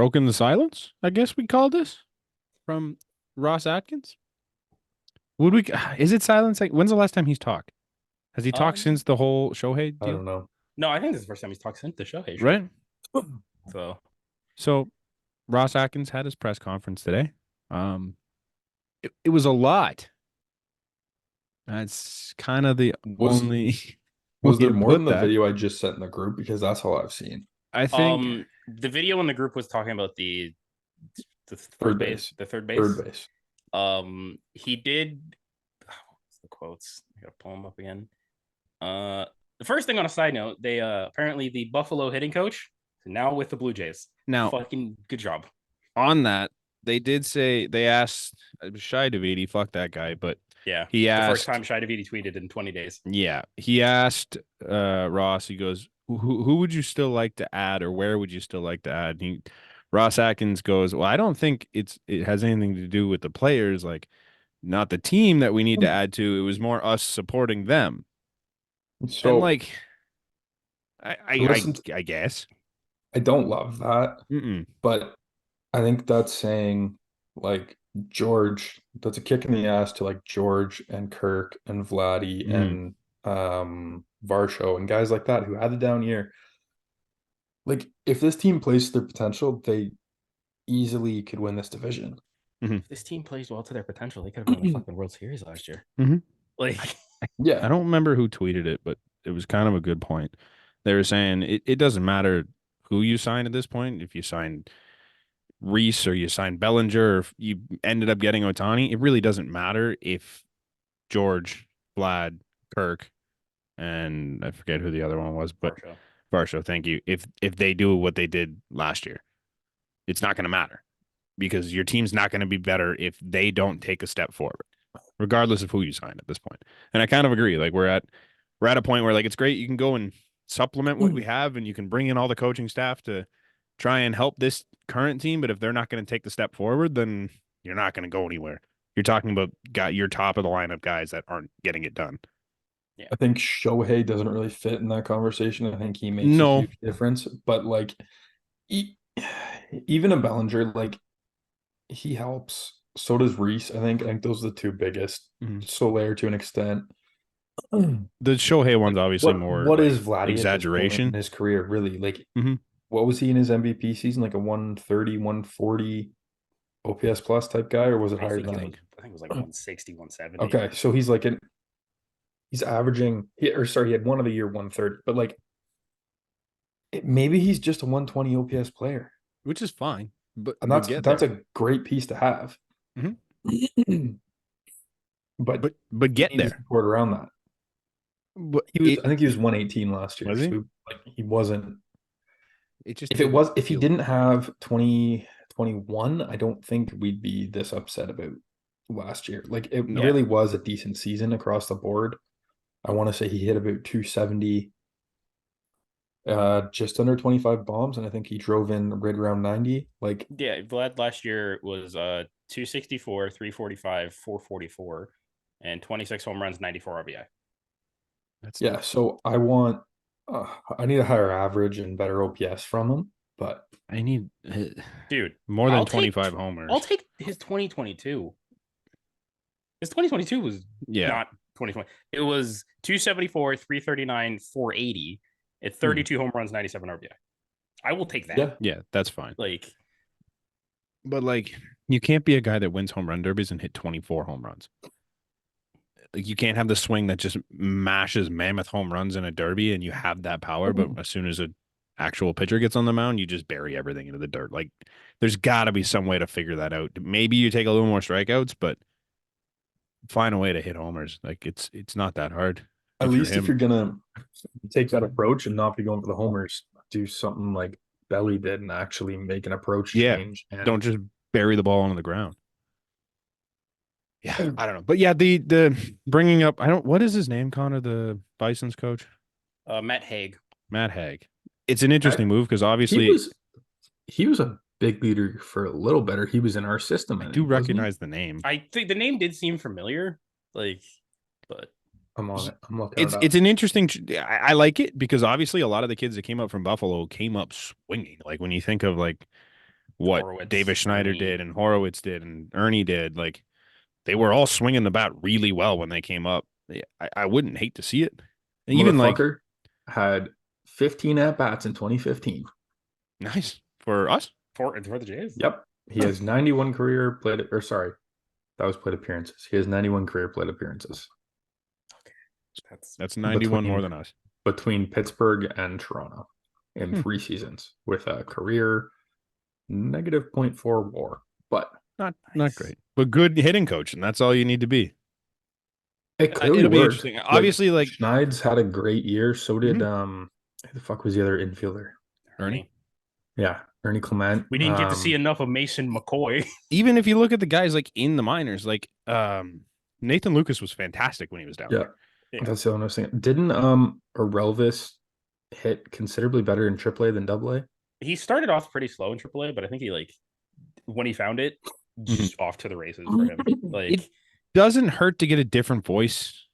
broken the silence, I guess we call this, from Ross Atkins. Would we? Is it silence? Like, when's the last time he's talked? Has he talked since Um, the whole Shohei I deal? don't know. no, I think this is the first time he's talked since the show. Hey, Right. So So Ross Atkins had his press conference today. It was a lot. That's kind of the Was only way was there to more in put the that. video I just sent in the group? Because that's all I've seen. I think the video in the group was talking about the Third base, base. the third base. Third base. He did. What's the quotes? I gotta pull them up again. The first thing on a side note, they apparently the Buffalo hitting coach now with the Blue Jays. now Fucking good job. on that they did say they asked Shai Davidi, fuck that guy, but Yeah, he the first asked. time Shai Davidi tweeted in 20 days. Yeah, he asked Ross. He goes, "Who would you still like to add, or where would you still like to add?" Ross Atkins goes, "Well, I don't think it has anything to do with the players, like not the team that we need to add to. It was more us supporting them." And So like, listen, I guess. I don't love that, Mm-mm. but I think that's saying like George, that's a kick in the ass to like George and Kirk and Vladdy Mm-hmm. and Varsho and guys like that who had the down year. Like if this team plays to their potential, they easily could win this division. If this team plays well to their potential, they could have won the fucking World Series last year. Mm-hmm. Like, I Yeah. don't remember who tweeted it, but it was kind of a good point. They were saying it doesn't matter who you sign at this point. If you sign Reese or you sign Bellinger or if you ended up getting Otani, it really doesn't matter if George, Vlad, Kirk, and I forget who the other one was, but Varsho. Varsho, thank you. If they do what they did last year, it's not going to matter because your team's not going to be better if they don't take a step forward, regardless of who you sign at this point. And I kind of agree. Like we're at a point where like it's great you can go and supplement what we have and you can bring in all the coaching staff to try and help this current team, but if they're not going to take the step forward, then you're not going to go anywhere. You're talking about your top of the lineup guys that aren't getting it done. Yeah. I think Shohei doesn't really fit in that conversation. I think he makes a No. huge difference, but like even a Bellinger, like he helps. So does Reese. I think those are the two biggest. Mhm. Soler to an extent. The Shohei one's obviously more What like is Vladdy at this point in exaggeration. his career, really? Like, Mhm. what was he in his MVP season? Like a 130, 140 OPS plus type guy, or was it I higher think than it that? was, I think it was like 160, 170. Okay, so he's like he's averaging, or sorry, he had one of the year 130, but like maybe he's just a 120 OPS player, Which is fine, but and but get that's there. a great piece to have. Mhm. But But you get need to there. support around that. But I think he was 118 last year, was he? so like he wasn't. It just didn't If he feel didn't have 2021, I don't think we'd be this upset about last year. Like it no. really was a decent season across the board. I want to say he hit about 270, just under 25 bombs, and I think he drove in right around 90. Like, Yeah, Vlad last year was 264, 345, 444, and 26 home runs, 94 RBI. That's yeah, so I need a higher average and better OPS from him, but I need Dude, more than I'll take 25 I'll homers. take his 2022. His 2022 was Yeah. not 2020. It was 274, 339, 480 at 32 home runs, 97 RBI. I will take that. yeah, Yeah, that's fine. Like, But like you can't be a guy that wins home run derbies and hit 24 home runs. Like you can't have the swing that just mashes mammoth home runs in a derby and you have that power, but as soon as an actual pitcher gets on the mound, you just bury everything into the dirt. Like there's got to be some way to figure that out. Maybe you take a little more strikeouts, but find a way to hit homers. Like it's not that hard. at If you're least if him. you're gonna take that approach and not be going for the homers, do something like Belly did and actually make an approach Yeah. change. And Don't just bury the ball onto the ground. Yeah, I don't know. But yeah, the bringing up, I don't, what is his name, Connor, the Bison's coach? Matt Haig. Matt Haig. It's an interesting move because obviously he was a big leader for a little better. He was in our system. I I do think, wasn't he? recognize the name. I think the name did seem familiar. Like, but I'm on it. I'm looking it up. It's an interesting. I like it because obviously a lot of the kids that came up from Buffalo came up swinging. Like when you think of like what Horowitz, Davis Schneider Ernie. did and Horowitz did and Ernie did. Like they were all swinging the bat really well when they came up. I wouldn't hate to see it. And even like Motherfucker had 15 at bats in 2015. nice for us. For the Jays. Yep. He has 91 career plate, or sorry, that was plate appearances. He has 91 career plate appearances That's 91 more than us. between Pittsburgh and Toronto in Hmm. 3 seasons with a career negative .4 WAR. But Not great, but good hitting coach, and that's all you need to be. it clearly It'll be worked. interesting. Obviously, like Schneid's had a great year. So did Mhm. who the fuck was the other infielder? Ernie. Yeah, Ernie Clement. We didn't get to see enough of Mason McCoy. Even if you look at the guys like in the minors, like Nathan Lucas was fantastic when he was down Yeah, there. Yeah. that's the only thing. Didn't Arelvis hit considerably better in AAA than AA? He started off pretty slow in AAA, but I think he like when he found it, just off to the races for him. Like It doesn't hurt to get a different voice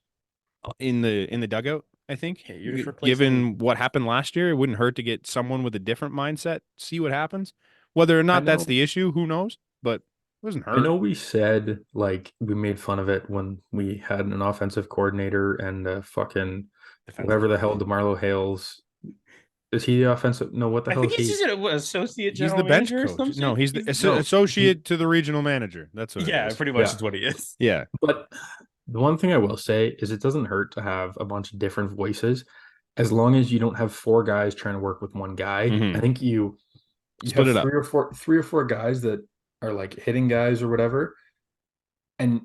in the dugout. I think, Yeah, you're just given replacing- what happened last year, it wouldn't hurt to get someone with a different mindset. See what happens. Whether or not that's know. the issue, who knows? But it doesn't hurt. I know we said like we made fun of it when we had an offensive coordinator and fucking defensive whatever the hell coordinator. DeMarlo Hales. Is he the offensive? No, what the I hell think is he's he? just an associate He's general the bench manager or coach. some No, shit. he's the He's- No, associate to the regional manager. That's what yeah, it is. pretty much Yeah. is what he is. Yeah. But the one thing I will say is it doesn't hurt to have a bunch of different voices as long as you don't have 4 guys trying to work with one guy. Mhm. I think you Split have it up. three or four guys that are like hitting guys or whatever, and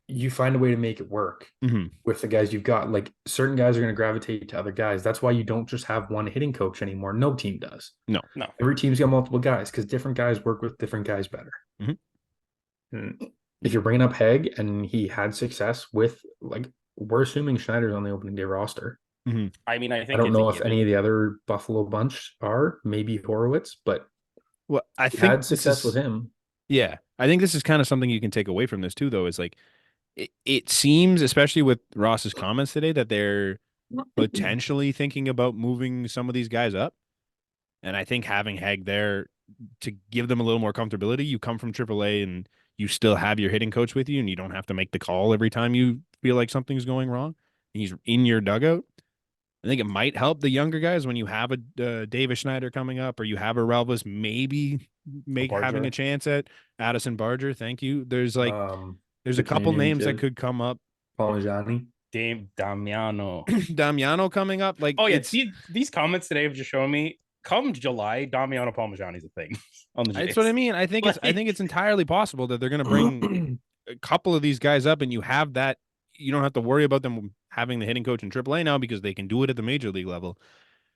you find a way to make it work Mhm. with the guys you've got. Like certain guys are going to gravitate to other guys. That's why you don't just have one hitting coach anymore. No team does. No. Every team's got multiple guys because different guys work with different guys better. Mhm. And if you're bringing up Haig and he had success with, like, we're assuming Schneider's on the opening day roster. I mean, I think I don't it's a know if given. any of the other Buffalo bunch are, maybe Horowitz, but Well, I he think had this success is with him. yeah. I think this is kind of something you can take away from this too, though. Is like it seems, especially with Ross's comments today, that they're potentially thinking about moving some of these guys up. And I think having Hag there to give them a little more comfortability. You come from AAA and you still have your hitting coach with you, and you don't have to make the call every time you feel like something's going wrong. And he's in your dugout. I think it might help the younger guys when you have a Davis Schneider coming up, or you have a Relvis maybe having a chance at Addison Barger. Thank you. There's like there's the a couple Canadian names that kid, could come up. Parmigiani. Damiano. Damiano coming up. Like Oh yeah, it's these comments today have just shown me. Come July, Damiano Parmigiani is a thing on the Jays. that's what I mean. I think it's entirely possible that they're going to bring a couple of these guys up, and you have that. You don't have to worry about them having the hitting coach in AAA now because they can do it at the major league level,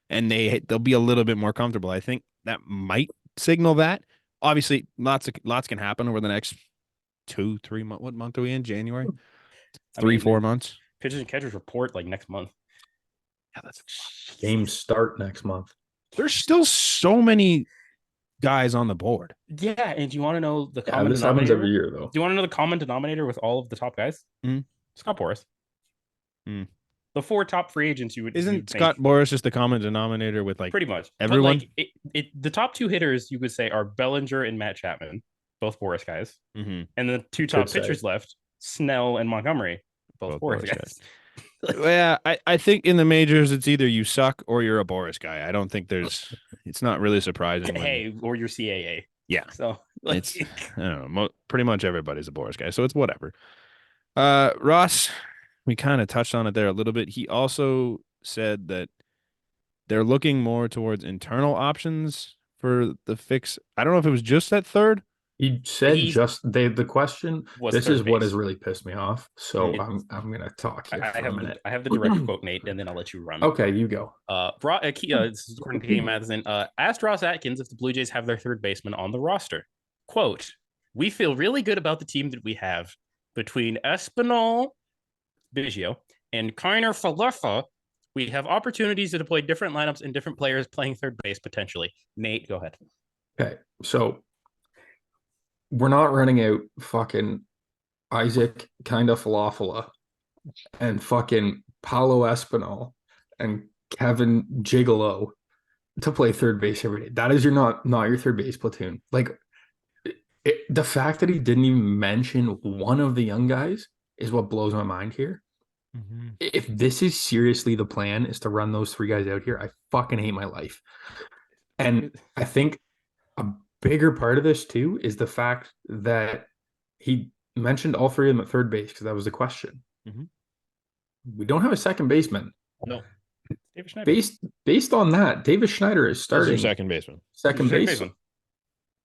and they'll be a little bit more comfortable. I think that might signal that. Obviously, lots can happen over the next 2-3 months. What month are we in? January. 3-4 months. Pitchers and catchers report like next month. Yeah, that's Games start next month. there's still so many guys on the board. Yeah, and do you want to know the Yeah, common this happens denominator? every year, though. Do you want to know the common denominator with all of the top guys? Scott Boras. The 4 top free agents Isn't you'd Scott think, Boras just the common denominator with like pretty much everyone? But like the top 2 hitters you could say are Bellinger and Matt Chapman, both Boras guys, and the 2 top Could say. pitchers left, Snell and Montgomery, both Boras guys. Yeah, I think in the majors it's either you suck or you're a Boris guy. I don't think it's not really surprising. Hey, or your CAA. Yeah. So like, It's I don't know, pretty much everybody's a Boris guy, so it's whatever. Ross, we kind of touched on it there a little bit. He also said that they're looking more towards internal options for the fix. I don't know if it was just that third. He said the question. Was This third is what base. has really pissed me off. So It- I'm gonna talk here I for a minute. have the direct quote, Nate, and then I'll let you run. Okay, you go. This is according to Katie Matheson. Asked Ross Atkins if the Blue Jays have their third baseman on the roster. Quote, "We feel really good about the team that we have between Espinal, Biggio, and Kiner Falefa. We have opportunities to deploy different lineups and different players playing third base potentially." Nate, go ahead. Okay, so we're not running out fucking Isaac kind of Falafala and fucking Paulo Espinal and Kevin Gigolo to play third base every day. That is not your third base platoon. Like the fact that he didn't even mention one of the young guys is what blows my mind here. Mm-hmm. If this is seriously the plan, is to run those three guys out here, I fucking hate my life. And I think a bigger part of this too is the fact that he mentioned all three of them at third base because that was the question. Mm-hmm. We don't have a second baseman. No. David Schneider. Based on that, Davis Schneider is Who's your starting second baseman? second Second base. baseman.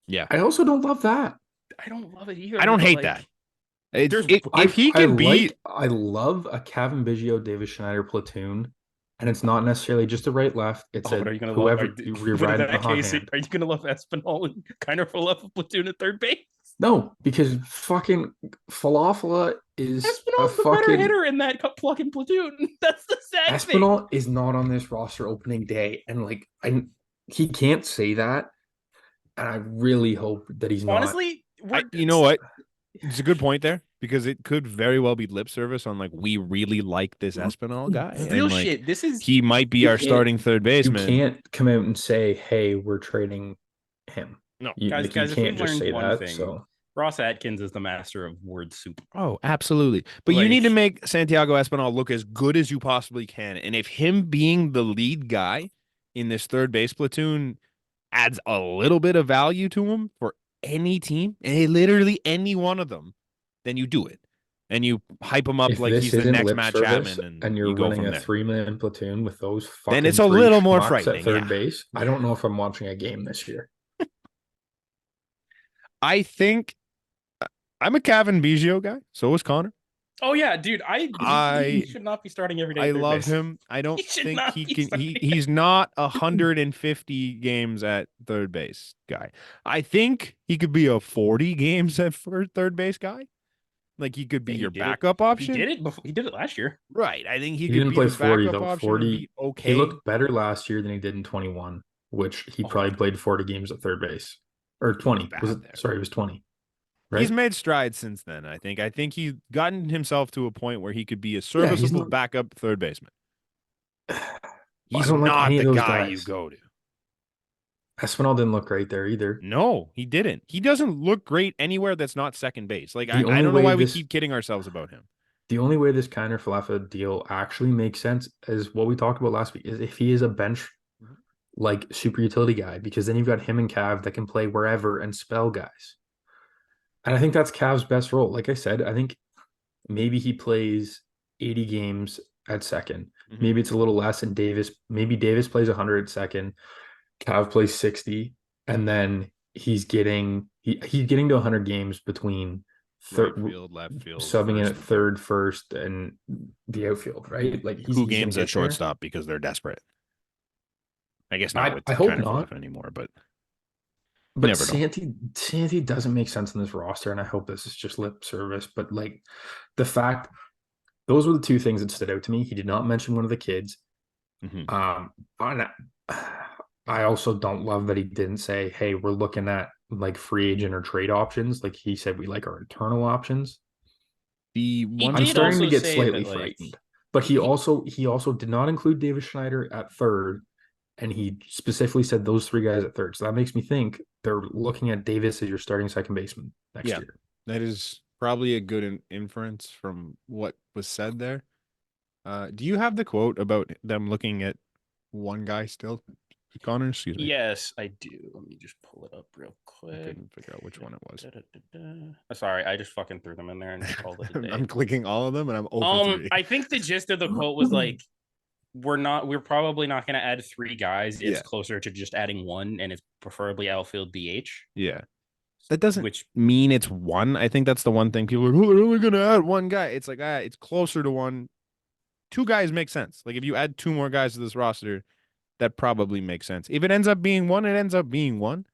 Yeah. I also don't love that. I don't love it either. I don't but, hate like, that. there's- If he can be, I love a Kevin Biggio, Davis Schneider platoon, and it's not necessarily just a right left. It's but are you gonna whoever love? you're But in riding the that hot case, hand. are you gonna love Espinal and kind of love a platoon at third base? No, because fucking Falafela is a Espinal's the better fucking hitter in that fucking platoon. That's the sad thing. Espinal is not on this roster opening day, and like he can't say that, and I really hope that he's not. Honestly, you know what? It's a good point there because it could very well be lip service on like we really like this Espinal guy. Real and, like, shit. This is he might be our starting third You baseman. can't come out and say, "Hey, we're trading him." No, you, guys. like, Guys, you if we've can't just learned say one that. thing, So Ross Atkins is the master of word soup. Oh, absolutely. But you Like- need to make Santiago Espinal look as good as you possibly can. And if him being the lead guy in this third base platoon adds a little bit of value to him for any team, literally any one of them, then you do it. And you hype him up if like this he's the isn't next lip Matt service Chapman and you you're go running from a there. 3-man platoon with those fucking Then it's a three little more schmucks frightening. at third Yeah. base, I don't know if I'm watching a game this year. I think I'm a Kevin Biggio guy. So is Connor. Oh yeah, dude. He should not be starting every day. I at third love base. him. I don't He should think not he be can. starting. He's not 150 games at third base guy. I think he could be a 40 games at third base guy. Like he could be Yeah, he your did it. backup option. He did it before. He did it last year. Right. I think he He could didn't be play the 40 backup though. option 40. and be okay. He looked better last year than he did in 21, which he Oh. probably played 40 games at third base. Or 20. Was it? there. Sorry, it was 20. Right? He's made strides since then. I think he's gotten himself to a point where he could be a he's serviceable not- backup third baseman. He's don't like not any of the those guy guys. you go to. Espinal didn't look great there either. No, he didn't. He doesn't look great anywhere that's not second base. Like The I only don't know way why we this- keep kidding ourselves about him. The only way this Kiner Falefa deal actually makes sense is what we talked about last week, is if he is a bench like super utility guy, because then you've got him and Cav that can play wherever and spell guys. And I think that's Cav's best role. Like I said, I think maybe he plays 80 games at second. Mhm. Maybe it's a little less, and maybe Davis plays 100 at second. Cav plays 60, and then he's getting to 100 games between Right field, left field, subbing in first at third, first, and the outfield, right? Like he's two gonna games get at shortstop because they're desperate. I guess not with I hope kind of not. left anymore, but But never know. Santi doesn't make sense in this roster, and I hope this is just lip service. But like the fact, those were the two things that stood out to me. He did not mention one of the kids. Mhm. And I also don't love that he didn't say, "Hey, we're looking at like free agent or trade options." Like he said, we like our internal options. The one I'm did starting to also get say slightly that, like, frightened. But he also did not include Davis Schneider at third, and he specifically said those three guys at third. So that makes me think they're looking at Davis as your starting second baseman next Yeah. year. that is probably a good inference from what was said there. Do you have the quote about them looking at one guy still? Connor, excuse me. Yes, I do. Let me just pull it up real I quick. couldn't figure out which one it was. Sorry, I just fucking threw them in there and called it a day. I'm clicking all of them and I'm over 3. I think the gist of the quote was like, we're probably not going to add 3 guys. It's Yeah. closer to just adding 1, and it's preferably outfield DH. Yeah. That doesn't Which mean it's 1. I think that's the one thing people are like, oh, they're only going to add 1 guy. It's like, it's closer to 1. 2 guys make sense. Like if you add 2 more guys to this roster, that probably makes sense. If it ends up being 1, it ends up being 1.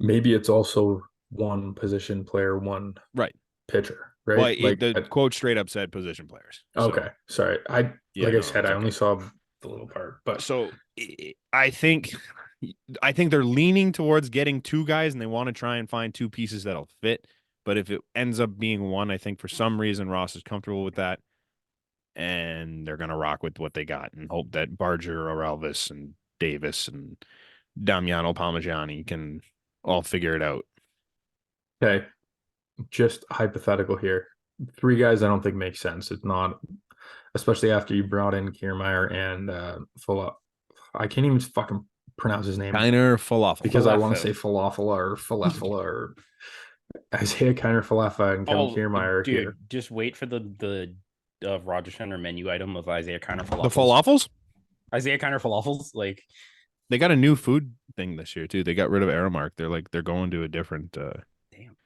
Maybe it's also one position player, one Right. pitcher, right? Well, like the quote straight up said position players. okay, sorry. I Yeah, like no, I said, it's I only okay. saw the little part, but So I think they're leaning towards getting 2 guys and they want to try and find 2 pieces that'll fit. But if it ends up being 1, I think for some reason Ross is comfortable with that. And they're going to rock with what they got and hope that Barger or Elvis and Davis and Damiano Parmigiani can all figure it out. Okay, just hypothetical here. 3 guys I don't think make sense. It's not, especially after you brought in Kiermaier and Fulop. I can't even fucking pronounce his name Kiner Falafel. because I want to say Falafel or Falafel or Isaiah Kiner Falefa and Kevin Kiermaier dude, here. just wait for the Roger Center menu item of Isaiah Kiner The falafels. falafels? Isaiah Kiner falafels, like They got a new food thing this year too. They got rid of Aramark. They're going to a different damn,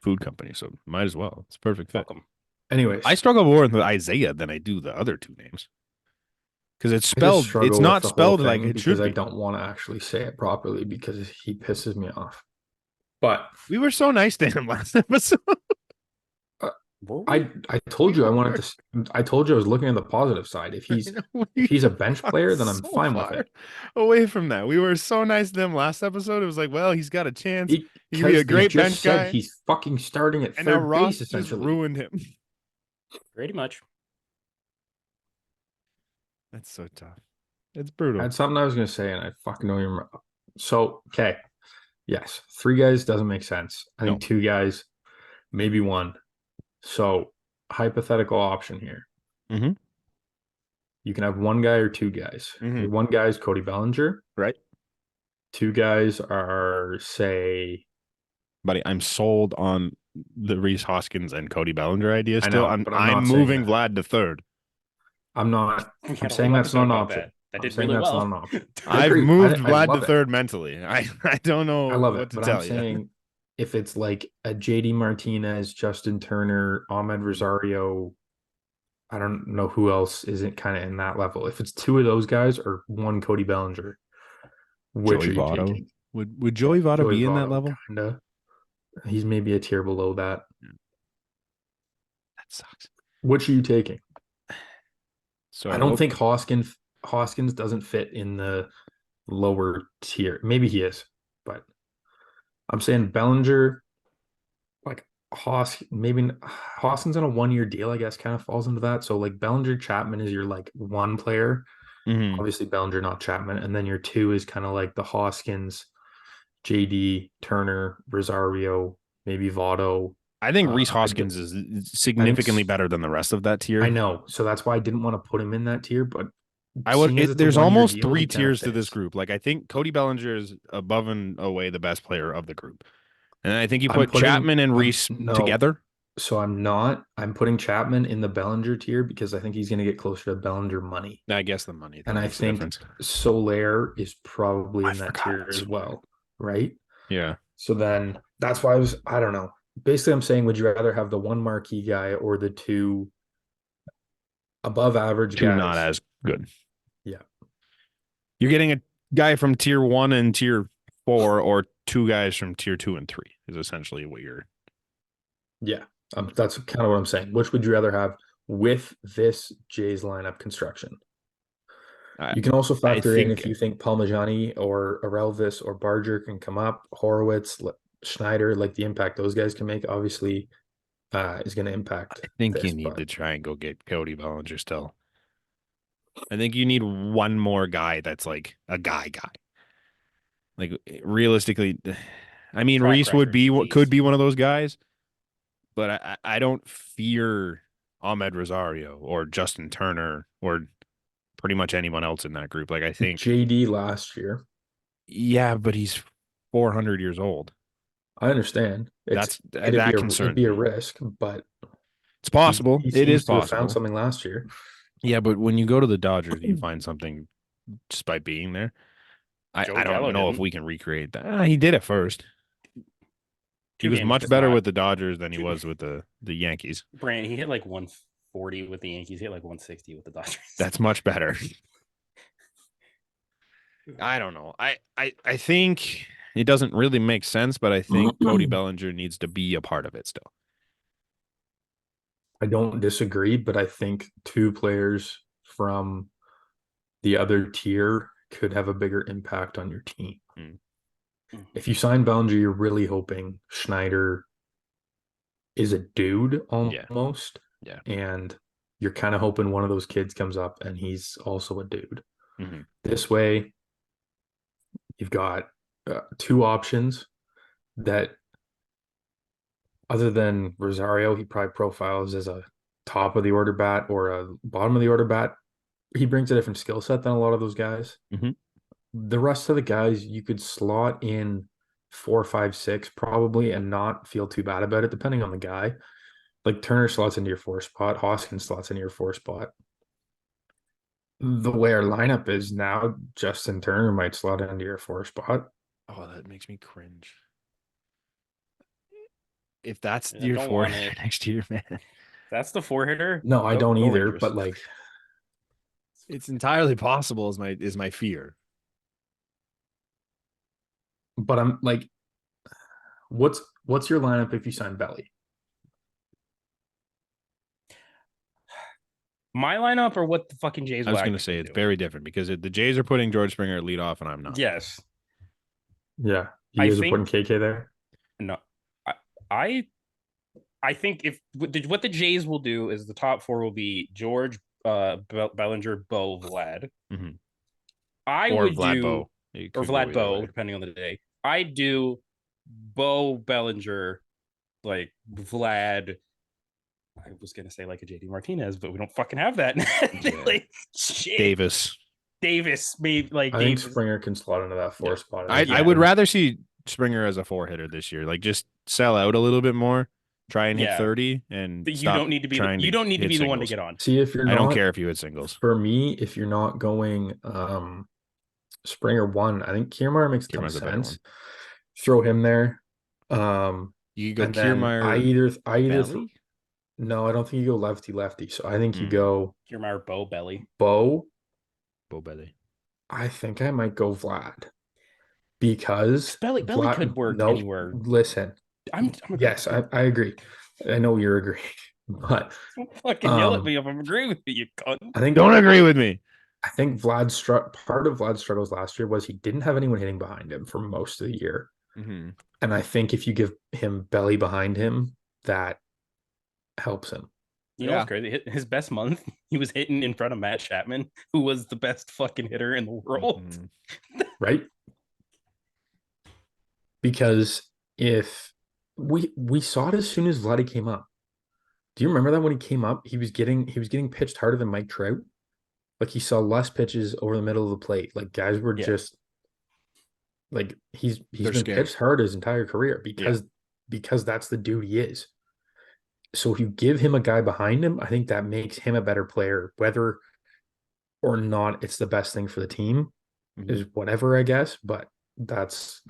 food company, so might as well. It's a perfect fit. welcome. Anyways, I struggle more with Isaiah than I do the other two names because it's I just spelled. struggle It's with not the whole spelled like thing it because should I be. don't want to actually say it properly because he pisses me off. But We were so nice to him last episode. I told you I wanted to. I told you I was looking at the positive side. If he's a bench player, then I'm so fine with far it. away from that. We were so nice to him last episode. It was like, well, he's got a chance. He can be a Because they great just bench said guy. he's fucking starting at And now third Ross base just essentially. ruined him. Pretty much. That's so tough. It's brutal. That's something I was gonna say, and I fucking don't even remember. So okay, yes, 3 guys doesn't make sense. I think No. 2 guys, maybe 1. So hypothetical option here. Mm-hmm. You can have 1 guy or 2 guys. Mhm. 1 guy is Cody Bellinger. Right. 2 guys are, say, Buddy, I'm sold on the Reese Hoskins and Cody Bellinger idea I still. know, but I'm I'm not saying moving that. Vlad to third. I'm not. We had I'm a saying whole that's not episode an about option. that I'm did saying really that's well. not an option. I I've agree. moved I Vlad to love it. third mentally. I don't know I love what it, to but tell I'm you. saying if it's like a JD Martinez, Justin Turner, Ahmed Rosario, I don't know who else isn't kind of in that level. If it's 2 of those guys or 1 Cody Bellinger, which Joey are you Votto. taking? Would Joey Votto Joey be in that Votto, level? kinda. He's maybe a tier below that. That sucks. Which are you taking? So I don't think Hoskins doesn't fit in the lower tier. Maybe he is, but I'm saying Bellinger, like maybe Hoskins on a 1-year deal, I guess, kind of falls into that. So like Bellinger, Chapman is your like 1 player. Mhm. Obviously Bellinger, not Chapman, and then your 2 is kind of like the Hoskins, JD, Turner, Rosario, maybe Votto. I think Reese I Hoskins is significantly better than the rest of that tier. I know, so that's why I didn't want to put him in that tier, but I would. seeing as it's a There's 1-year almost deal, 3 he kind of tiers to this fits. group. Like I think Cody Bellinger is above and away the best player of the group, and I think you I'm put Chapman and I'm Reese no, together. so I'm not. I'm putting Chapman in the Bellinger tier because I think he's going to get closer to Bellinger money, I guess the money and thing I makes a think difference. Soler is probably I in that forgot tier about as Soler. well, right? Yeah. So then that's why I don't know. Basically, I'm saying, would you rather have the 1 marquee guy or the 2 above average 2 not guys? as good. Yeah. You're getting a guy from tier 1 and tier 4, or 2 guys from tier 2 and 3 is essentially what you're. Yeah. That's kind of what I'm saying. Which would you rather have with this Jays lineup construction? You can also factor in if you think Palmajani or Arelvis or Barger can come up, Horowitz, Schneider, like the impact those guys can make, obviously, is going to impact. I think you need to try and go get Cody Bellinger still. I think you need 1 more guy that's like a guy. Like realistically, I mean, Track Reese record, could please. be one of those guys, but I don't fear Ahmed Rosario or Justin Turner or pretty much anyone else in that group. Like I think JD last year. Yeah, but he's 400 years old. I understand. That concerns it'd be a me. risk, but It's possible. he It is seems to have found possible. something last year. Yeah, but when you go to the Dodgers, you find something just by being there. Joey I don't Gallo know if didn't. we can recreate that. He did it first. He 2 was games much does better not- with the Dodgers than he was with the Yankees. Brand, he hit like 140 with the Yankees. He hit like 160 with the Dodgers. That's much better. I don't know. I think it doesn't really make sense, but I think Cody Bellinger needs to be a part of it still. I don't disagree, but I think 2 players from the other tier could have a bigger impact on your team. If you sign Bellinger, you're really hoping Schneider is a dude almost. Yeah. And you're kind of hoping one of those kids comes up and he's also a dude. Mm-hmm. This way, You've got two options that, other than Rosario, he probably profiles as a top of the order bat or a bottom of the order bat. He brings a different skill set than a lot of those guys. Mhm. The rest of the guys you could slot in 4, 5, 6 probably and not feel too bad about it, depending on the guy. Like Turner slots into your 4 spot, Hoskins slots into your 4 spot. The way our lineup is now, Justin Turner might slot into your 4 spot. Oh, that makes me cringe. If that's I your don't four want it. next year, man, That's the 4-hitter. No, I don't Go either, Rangers. but like it's entirely possible. Is my fear. but I'm like, what's your lineup if you sign Belly? My lineup or what the fucking Jays I will was going to actually say it's do? very different because the Jays are putting George Springer at leadoff, and I'm not. Yes. Yeah. You I guys are think putting KK there? no. I I think if what the Jays will do is the top four will be George, Bellinger, Bo, Vlad. Mm-hmm. I Or would Vlad do Bo. It or could go Vlad either Bo, way. depending on the day. I'd do Bo, Bellinger, like Vlad. I was gonna say like a JD Martinez, but we don't fucking have that. Yeah. Like shit. Davis. Davis, maybe like I think Davis. Springer can slot into that 4 Yeah. spot. I would rather see Springer as a 4-hitter this year. Like just sell out a little bit more, try and hit Yeah. 30, and You stop don't need to be trying you to don't need to hit be the one to singles. get on. See if you're I not don't care if you hit singles. for me, if you're not going Springer 1, I think Kiermaier makes a ton of Kiermaier's a better sense. one. Throw him there. Um You could go and then Kiermaier, I either Belly. no, I don't think you go lefty. So I think you Hmm. go Kiermaier, Bo, Belly. Bo. Bo Belly. I think I might go Vlad because Belly Vlad. could work No, anywhere. listen. I'm agreeing Yes, with you. I agree. I know you're agreeing, but Don't fucking yell at um, me if I'm agreeing with you, you cunt. Don't agree with me. I think part of Vlad's struggles last year was he didn't have anyone hitting behind him for most of the year. Mm-hmm. And I think if you give him Belly behind him, that helps him. You know what's crazy? His best month, he was hitting in front of Matt Chapman, who was the best fucking hitter in the world. Mm-hmm. Right? Because if we saw it as soon as Vladdy came up. Do you remember that when he came up, he was getting pitched harder than Mike Trout? Like he saw less pitches over the middle of the plate. Like guys were just like he's They're been scared. pitched hard his entire career because that's the dude he is. So if you give him a guy behind him, I think that makes him a better player, whether or not it's the best thing for the team is whatever, I guess. But that's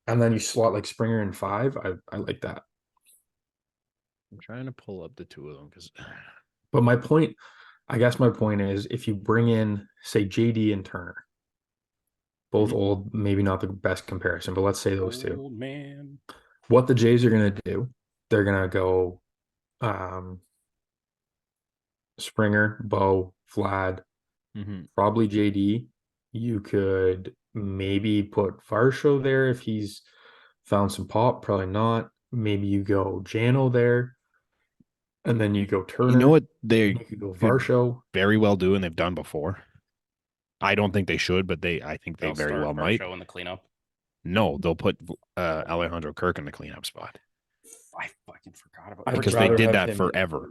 and then you slot like Springer in 5. I like that. I'm trying to pull up the two of them because But I guess my point is if you bring in, say, JD and Turner, both old, maybe not the best comparison, but let's say those two. Old man. What the Jays are gonna do, they're gonna go Springer, Bo, Vlad, probably JD. You could maybe put Varsho there if he's found some pop, probably not. Maybe you go Jano there, and then you go Turner. You know what they you could go could Varsho. very well do, and they've done before. I don't think they should, but I think they They'll very start well might. Varsho in the cleanup. No, they'll put Alejandro Kirk in the cleanup spot I fucking forgot about because they did that forever.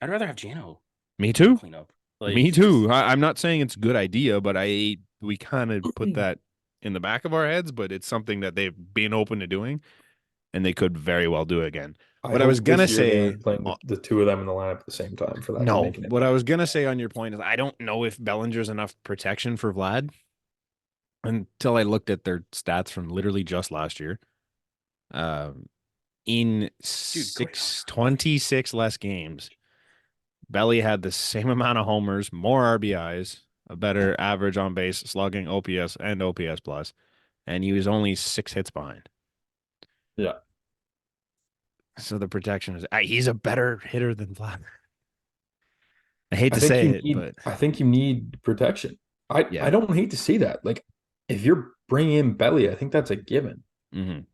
I'd rather have Jano Me too. cleanup. Me too. I'm not saying it's a good idea, but we kind of put that in the back of our heads, but it's something that they've been open to doing, and they could very well do again. What I was gonna say, playing the two of them in the lineup at the same time for that. no. What I was gonna say on your point is, I don't know if Bellinger's enough protection for Vlad until I looked at their stats from literally just last year. In 26 less games, Belly had the same amount of homers, more RBIs, a better average on base, slugging, OPS, and OPS plus, and he was only 6 hits behind. Yeah. So the protection is he's a better hitter than Vlad. I hate to say it, but I think you need protection. I Yeah. don't hate to see that. Like if you're bringing in Belly, I think that's a given. Mhm.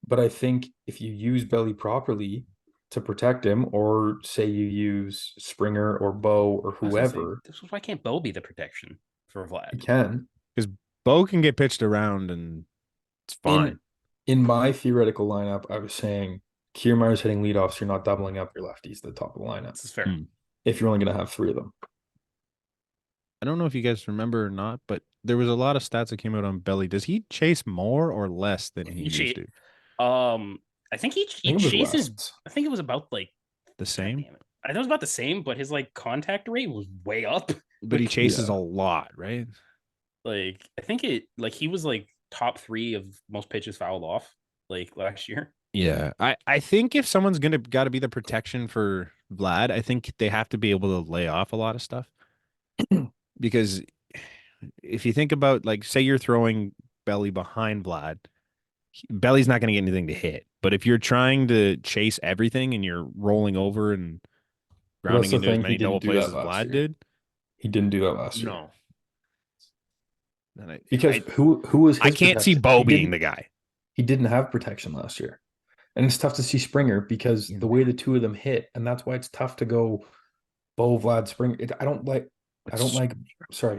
But I think if you use Belly properly to protect him, or say you use Springer or Bo or whoever, This is why can't Bo be the protection for you Vlad? can. because Bo can get pitched around and it's fine. In my theoretical lineup, I was saying Kiermaier's hitting leadoff, so you're not doubling up your lefties at the top of the lineup. This is fair. If you're only going to have 3 of them. I don't know if you guys remember or not, but there was a lot of stats that came out on Belly. Does he chase more or less than he used to? I think he chases. I think it was about like the same. I think it was about the same, but his like contact rate was way up. But he chases a lot, right? Like I think he was like top 3 of most pitches fouled off like last year. Yeah, I think if someone's got to be the protection for Vlad, I think they have to be able to lay off a lot of stuff. Because if you think about, like, say you're throwing Belly behind Vlad, Belly's not going to get anything to hit. But if you're trying to chase everything and you're rolling over and grounding into as many double plays as Vlad did, he didn't do that last year. No. Because who was his I can't see Bo being the guy. He didn't have protection last year. And it's tough to see Springer because the way the 2 of them hit, and that's why it's tough to go Bo, Vlad, Springer.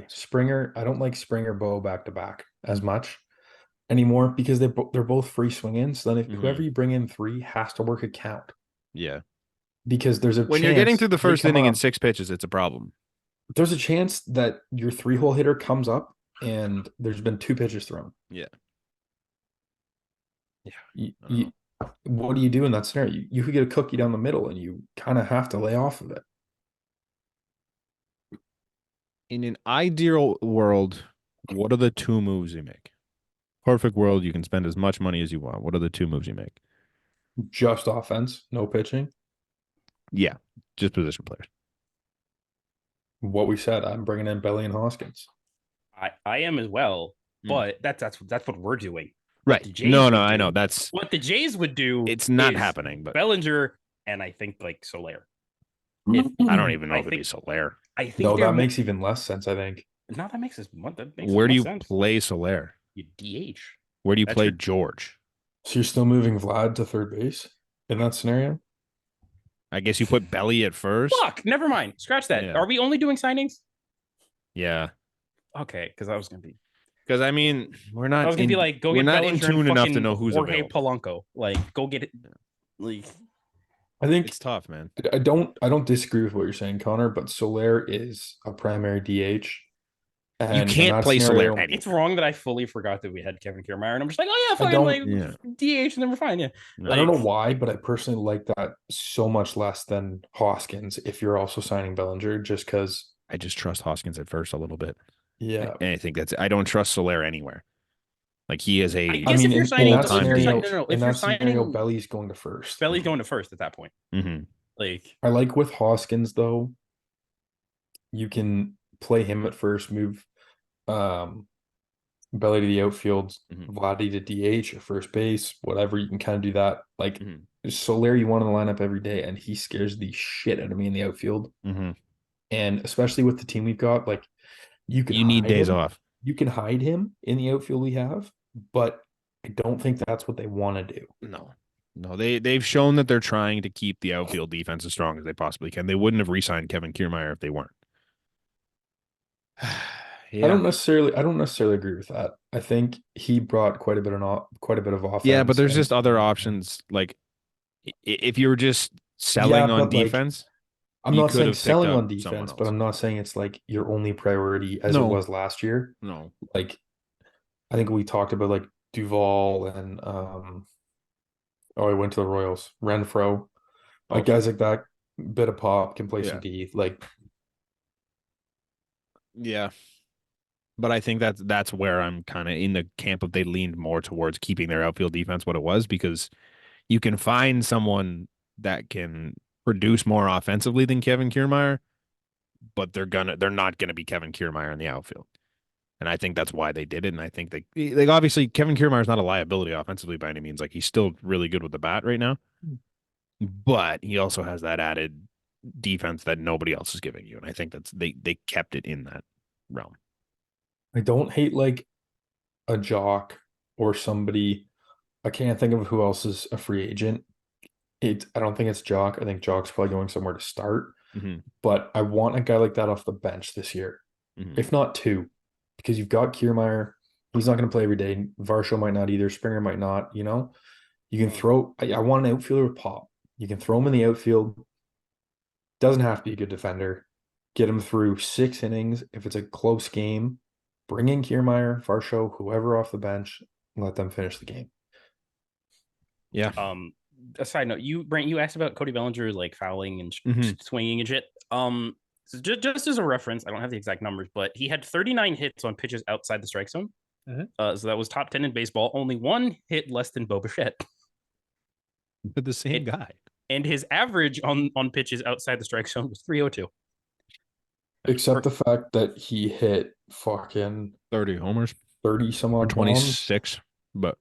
Springer. I don't like Springer, Bo back to back as much anymore because they're both free swing-ins. So then whoever you bring in 3 has to work a count. Yeah. Because there's when you're getting through the first inning in 6 pitches, it's a problem. There's a chance that your 3-hole hitter comes up and there's been 2 pitches thrown. Yeah. What do you do in that scenario? You could get a cookie down the middle and you kind of have to lay off of it. In an ideal world, what are the 2 moves you make? Perfect world, you can spend as much money as you want. What are the 2 moves you make? Just offense, no pitching. Yeah, just position players. What we said, I'm bringing in Belly and Hoskins. I am as well, but that's what we're doing. Right. No, I know. That's what the Jays would do. It's not happening, but Bellinger and I think like Soler. I don't even know if it'd be Soler. I think that makes even less sense, I think. No, that makes Where do you play Soler? You DH. Where do you play George? So you're still moving Vlad to third base in that scenario? I guess you put Belly at first. Fuck, never mind. Scratch that. Yeah. Are we only doing signings? Yeah. Okay, because I was gonna be. Because I mean, we're not. I was gonna be like, go we're get not Bellinger in tune enough to know who's Jorge available. Polanco. Like, go get it. Like, I think it's tough, man. I don't disagree with what you're saying, Connor, but Soler is a primary DH. And you can't play Soler anywhere. It's wrong that I fully forgot that we had Kevin Kiermaier, and I'm just like, oh yeah, fine, DH, and then we're fine. Yeah, I don't know why, but I personally like that so much less than Hoskins. If you're also signing Bellinger, just because I just trust Hoskins at first a little bit. Yeah, and I think I don't trust Soler anywhere. Like he is a. I mean, if you're signing, in that scenario, Belly's going to first. Belly's going to first at that point. Mm-hmm. Like I like with Hoskins though. You can play him at first, move Belly to the outfield, Vladdy to DH or first base, whatever. You can kind of do that. Like Soler, you want in the lineup every day, and he scares the shit out of me in the outfield. And especially with the team we've got, like you need days off. You can hide him in the outfield we have, but I don't think that's what they want to do. No, they've shown that they're trying to keep the outfield defense as strong as they possibly can. They wouldn't have re-signed Kevin Kiermaier if they weren't. Yeah. I don't necessarily agree with that. I think he brought quite a bit of offense. Yeah, but there's just other options. Like if you were just selling on defense, I'm not saying selling on defense, but I'm not saying it's like your only priority as it was last year. No, like I think we talked about like Duvall and he went to the Royals, Renfro, like guys like that. Bit of pop can play some D, like. Yeah. But I think that's where I'm kind of in the camp of they leaned more towards keeping their outfield defense what it was, because you can find someone that can produce more offensively than Kevin Kiermaier, but they're not gonna be Kevin Kiermaier in the outfield. And I think that's why they did it. And I think they obviously Kevin Kiermaier is not a liability offensively by any means. Like he's still really good with the bat right now, but he also has that added defense that nobody else is giving you. And I think they kept it in that realm. I don't hate like a Jock or somebody. I can't think of who else is a free agent. I don't think it's Jock. I think Jock's probably going somewhere to start. But I want a guy like that off the bench this year, if not 2, because you've got Kiermaier, He's not going to play every day. Varsho might not either. Springer might not. You know, you can throw. I want an outfielder with pop. You can throw him in the outfield. Doesn't have to be a good defender. Get him through 6 innings. If it's a close game, bring in Kiermaier, Varsho, whoever off the bench, and let them finish the game. Yeah. A side note, Brent, you asked about Cody Bellinger like fouling and swinging and shit. So just as a reference, I don't have the exact numbers, but he had 39 hits on pitches outside the strike zone. So that was top 10 in baseball. Only one hit less than Bo Bichette. But the same guy. And his average on pitches outside the strike zone was 302. Except the fact that he hit fucking 30 homers. 30 some Or odd 26. But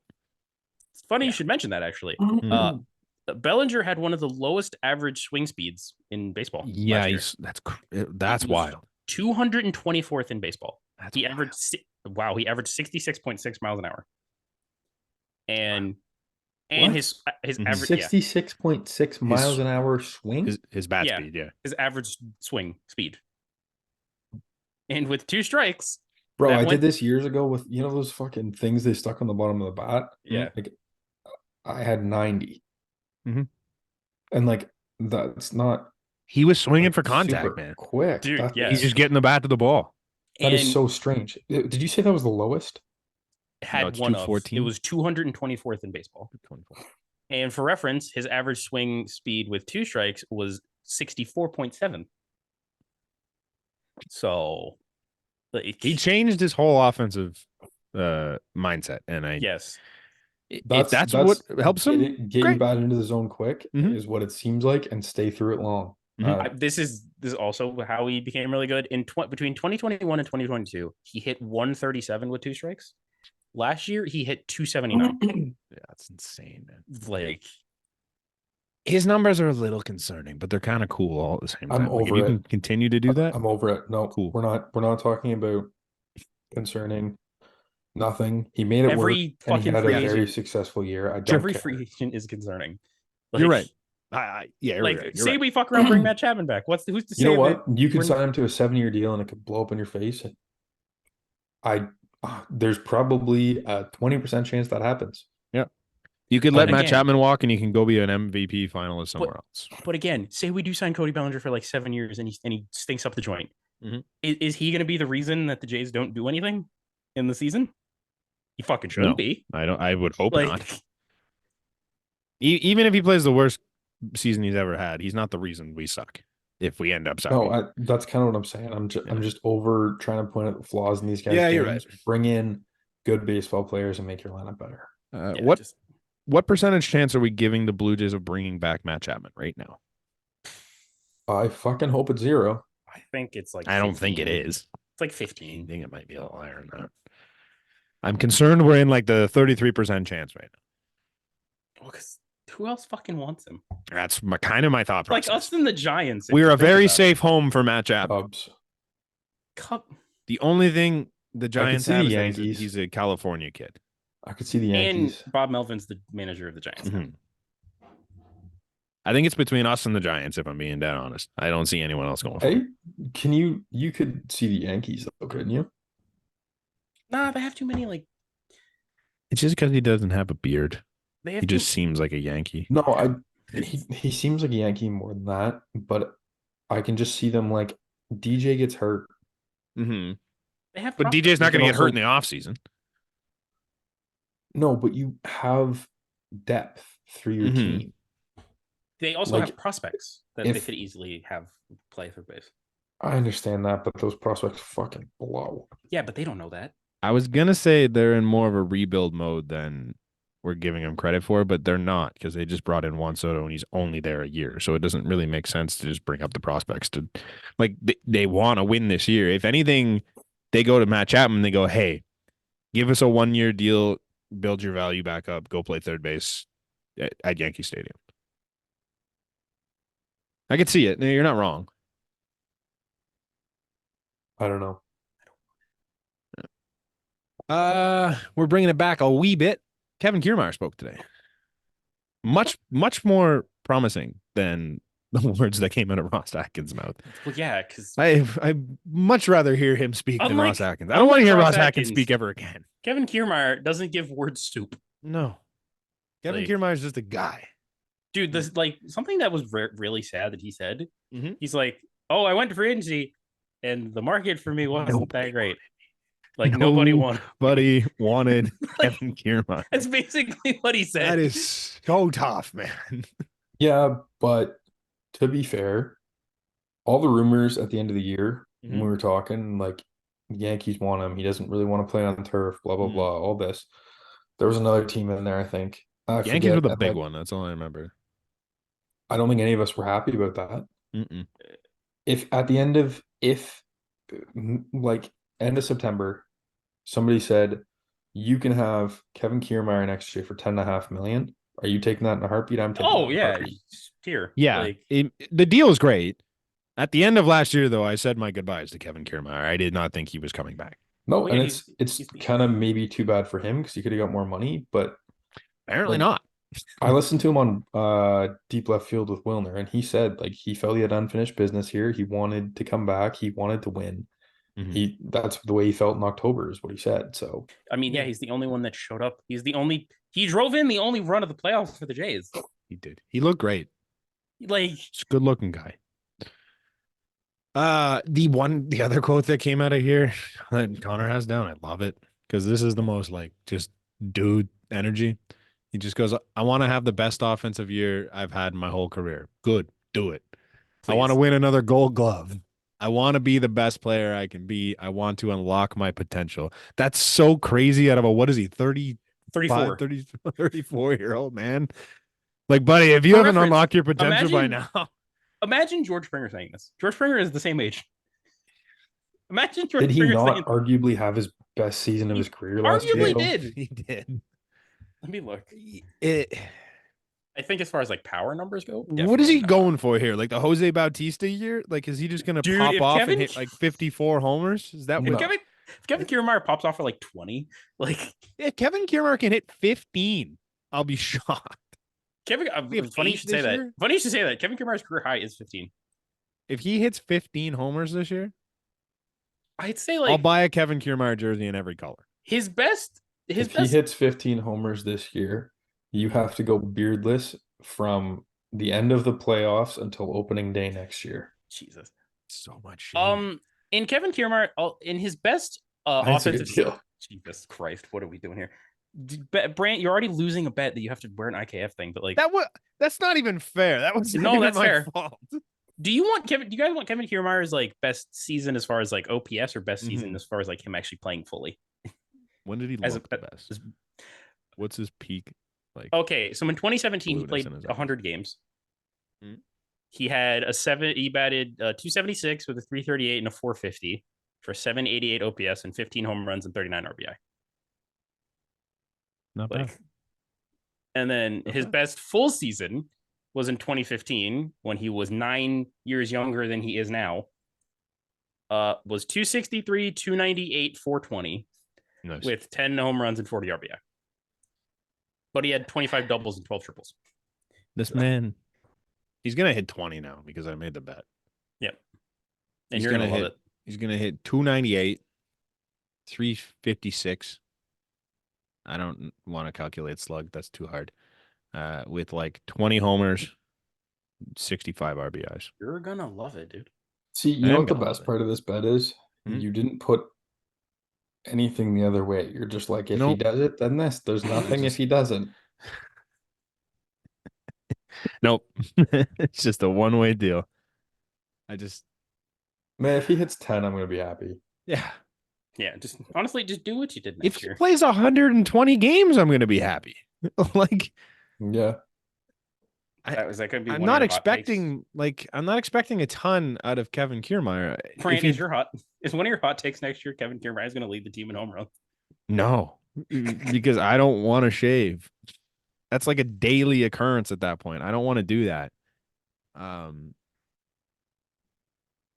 it's funny you should mention that, actually. Bellinger had one of the lowest average swing speeds in baseball. Yeah, that's wild. 224th in baseball. That's he averaged 66.6 miles an hour. And his average 66.6 miles an hour swing. His bat speed, yeah. His average swing speed. And with 2 strikes, bro, I did this years ago with those fucking things they stuck on the bottom of the bat. Yeah, like I had 90, and like that's not. He was swinging for contact, man. Quick, dude. He's just getting the bat to the ball. That is so strange. Did you say that was the lowest? Had one of it was 224th in baseball. 24. And for reference, his average swing speed with 2 strikes was 64.7. So he changed his whole offensive mindset, and yes, that's what helps him get you bat into the zone quick is what it seems like, and stay through it long. This is also how he became really good between 2021 and 2022. He hit 137 with 2 strikes. Last year he hit 279. Yeah, that's insane, man. Like, his numbers are a little concerning, but they're kind of cool all at the same time. I'm over it. You can continue to do that. I'm over it. No, cool. We're not talking about concerning. Nothing. He made it work, and he had a very successful year. I don't every care. free agent is concerning. Like, you're right. You're like, right. say we fuck around, bring Matt Chapman back. Who's to say? You know what? You could sign him to a 7-year deal, and it could blow up in your face. There's probably a 20% chance that happens. Yeah. You could let Matt Chapman walk, and you can go be an MVP finalist somewhere else. But again, say we do sign Cody Bellinger for like 7 years, and he stinks up the joint. Is he going to be the reason that the Jays don't do anything in the season? He fucking shouldn't be. I would hope not. Even if he plays the worst season he's ever had, he's not the reason we suck. If we end up sucking. No, that's kind of what I'm saying. I'm just over trying to point out the flaws in these guys. Yeah, you're right. Bring in good baseball players and make your lineup better. What percentage chance are we giving the Blue Jays of bringing back Matt Chapman right now? I fucking hope it's 0. I think it's like. I don't think it is. It's like 15. I think it might be a little higher than that. I'm concerned we're in like the 33% chance right now. Well, because who else fucking wants him? That's kind of my thought process. Like us and the Giants. We're a very safe home for Matt Chapman. Cubs. The only thing the Giants have is he's a California kid. I could see the Yankees. And Bob Melvin's the manager of the Giants. I think it's between us and the Giants, if I'm being dead honest. I don't see anyone else going for it. You could see the Yankees though, couldn't you? Nah, they have too many It's just because he doesn't have a beard. He just seems like a Yankee. No, he seems like a Yankee more than that, but I can just see them like DJ gets hurt. But DJ's not going to get hurt in the offseason. No, but you have depth through your team. They also have prospects that they could easily have play third base. I understand that, but those prospects fucking blow. Yeah, but they don't know that. I was going to say they're in more of a rebuild mode than we're giving them credit for, but they're not, because they just brought in Juan Soto and he's only there a year. So it doesn't really make sense to just bring up the prospects to like they want to win this year. If anything, they go to Matt Chapman, they go, hey, give us a 1-year deal, build your value back up, go play third base at Yankee Stadium. I could see it. No, you're not wrong. I don't know. We're bringing it back a wee bit. Kevin Kiermaier spoke today. Much more promising than the words that came out of Ross Atkins' mouth. Well, yeah, because I much rather hear him speak than Ross Atkins. I don't want to hear Ross Atkins speak ever again. Kevin Kiermaier doesn't give word soup. No. Kevin Like, Kiermaier is just a guy. dude, this like something that was really sad that he said. Mm-hmm. He's like, "Oh, I went to free agency, and the market for me wasn't that great. Like nobody wanted like, Kevin Kiermaier. That's basically what he said. That is so tough, man. Yeah, but to be fair, all the rumors at the end of the year when we were talking, like Yankees want him, he doesn't really want to play on turf, blah blah blah, all this. There was another team in there, I think. I Yankees forget. were the big one. That's all I remember. I don't think any of us were happy about that. Mm-mm. If at the end of like end of September, somebody said you can have Kevin Kiermaier next year for 10.5 million. Are you taking that in a heartbeat? I'm taking Oh that in a yeah, heartbeat. here. Yeah, Like, the deal is great. At the end of last year, though, I said my goodbyes to Kevin Kiermaier. I did not think he was coming back. No, well, and yeah, it's kind of maybe too bad for him because he could have got more money, but Apparently like not. I listened to him on Deep Left Field with Wilner, and he said like he felt he had unfinished business here. He wanted to come back. He wanted to win. Mm-hmm. That's the way he felt in October, is what he said. So I mean, yeah, he's the only one that showed up. He drove in the only run of the playoffs for the Jays. He did. He looked great. Like, He's a good looking guy. The other quote that came out of here that Connor has down, I love it because this is the most like just dude energy. He just goes, I want to have the best offensive year I've had in my whole career. Good, do it. I want to win another Gold Glove. I want to be the best player I can be. I want to unlock my potential. That's so crazy out of what is he, 34. 34-year-old man? Like, buddy, if you For haven't reference, unlocked your potential by imagine- now. Imagine George Springer saying this. George Springer is the same age. Imagine George did he Springer not saying, arguably have his best season of his career last year? arguably though? did. He did. Let me look. It, I think as far as like power numbers go, what is he definitely not. going for here? Like the Jose Bautista year? Like, is he just going to Dude, pop if off Kevin- and hit like 54 homers? Is that No. what? If Kevin Kiermaier pops off for like 20, like If Kevin Kiermaier can hit 15, I'll be shocked. Kevin, We have funny you 8 should say this that. year? Funny you should say that. Kevin Kiermaier's career high is 15. If he hits 15 homers this year, I'd say I'll like buy a Kevin Kiermaier jersey in every color. his best. If he hits 15 homers this year, you have to go beardless from the end of the playoffs until opening day next year. Jesus. So much shit. In Kevin Kiermaier, in his best That's a good offensive deal. Jesus Christ, what are we doing here? Brant, you're already losing a bet that you have to wear an IKF thing, but like That's not even fair. That was No, not even that's my fair. fault. do you guys want Kevin Kiermaier's like best season as far as like OPS or best season as far as like him actually playing fully? When did he As look the best? What's his peak? Like, Okay, so in 2017 he Blueness played in his 100 games. Mhm. He had he batted 276 with a 338 and a 450 for 788 OPS and 15 home runs and 39 RBI. not Like, bad. and then Not his bad. best full season was in 2015 when he was 9 years younger than he is now. Was 263, 298, 420 Nice. with 10 home runs and 40 RBI. But he had 25 doubles and 12 triples. This man, he's gonna hit 20 now because I made the bet. Yep. And He's you're gonna gonna love it. He's gonna hit 298, 356. I don't want to calculate slug. That's too hard. With like 20 homers, 65 RBIs. You're gonna love it, dude. See, you I know am what the gonna best love it. part of this bet is? Hmm? You didn't put anything the other way. You're just like, if he Nope. does it, then this. There's nothing if he doesn't. Nope. It's just a one-way deal. Man, if he hits 10, I'm gonna be happy. Yeah. Yeah, just honestly, just do what you did If next he year. plays 120 games, I'm gonna be happy. Like, Yeah. That could be. I'm one not of your hot takes. I'm not expecting a ton out of Kevin Kiermaier. Brant, is one of your hot takes next year? Kevin Kiermaier is going to lead the team in home runs. No, because I don't want to shave. That's like a daily occurrence at that point. I don't want to do that. I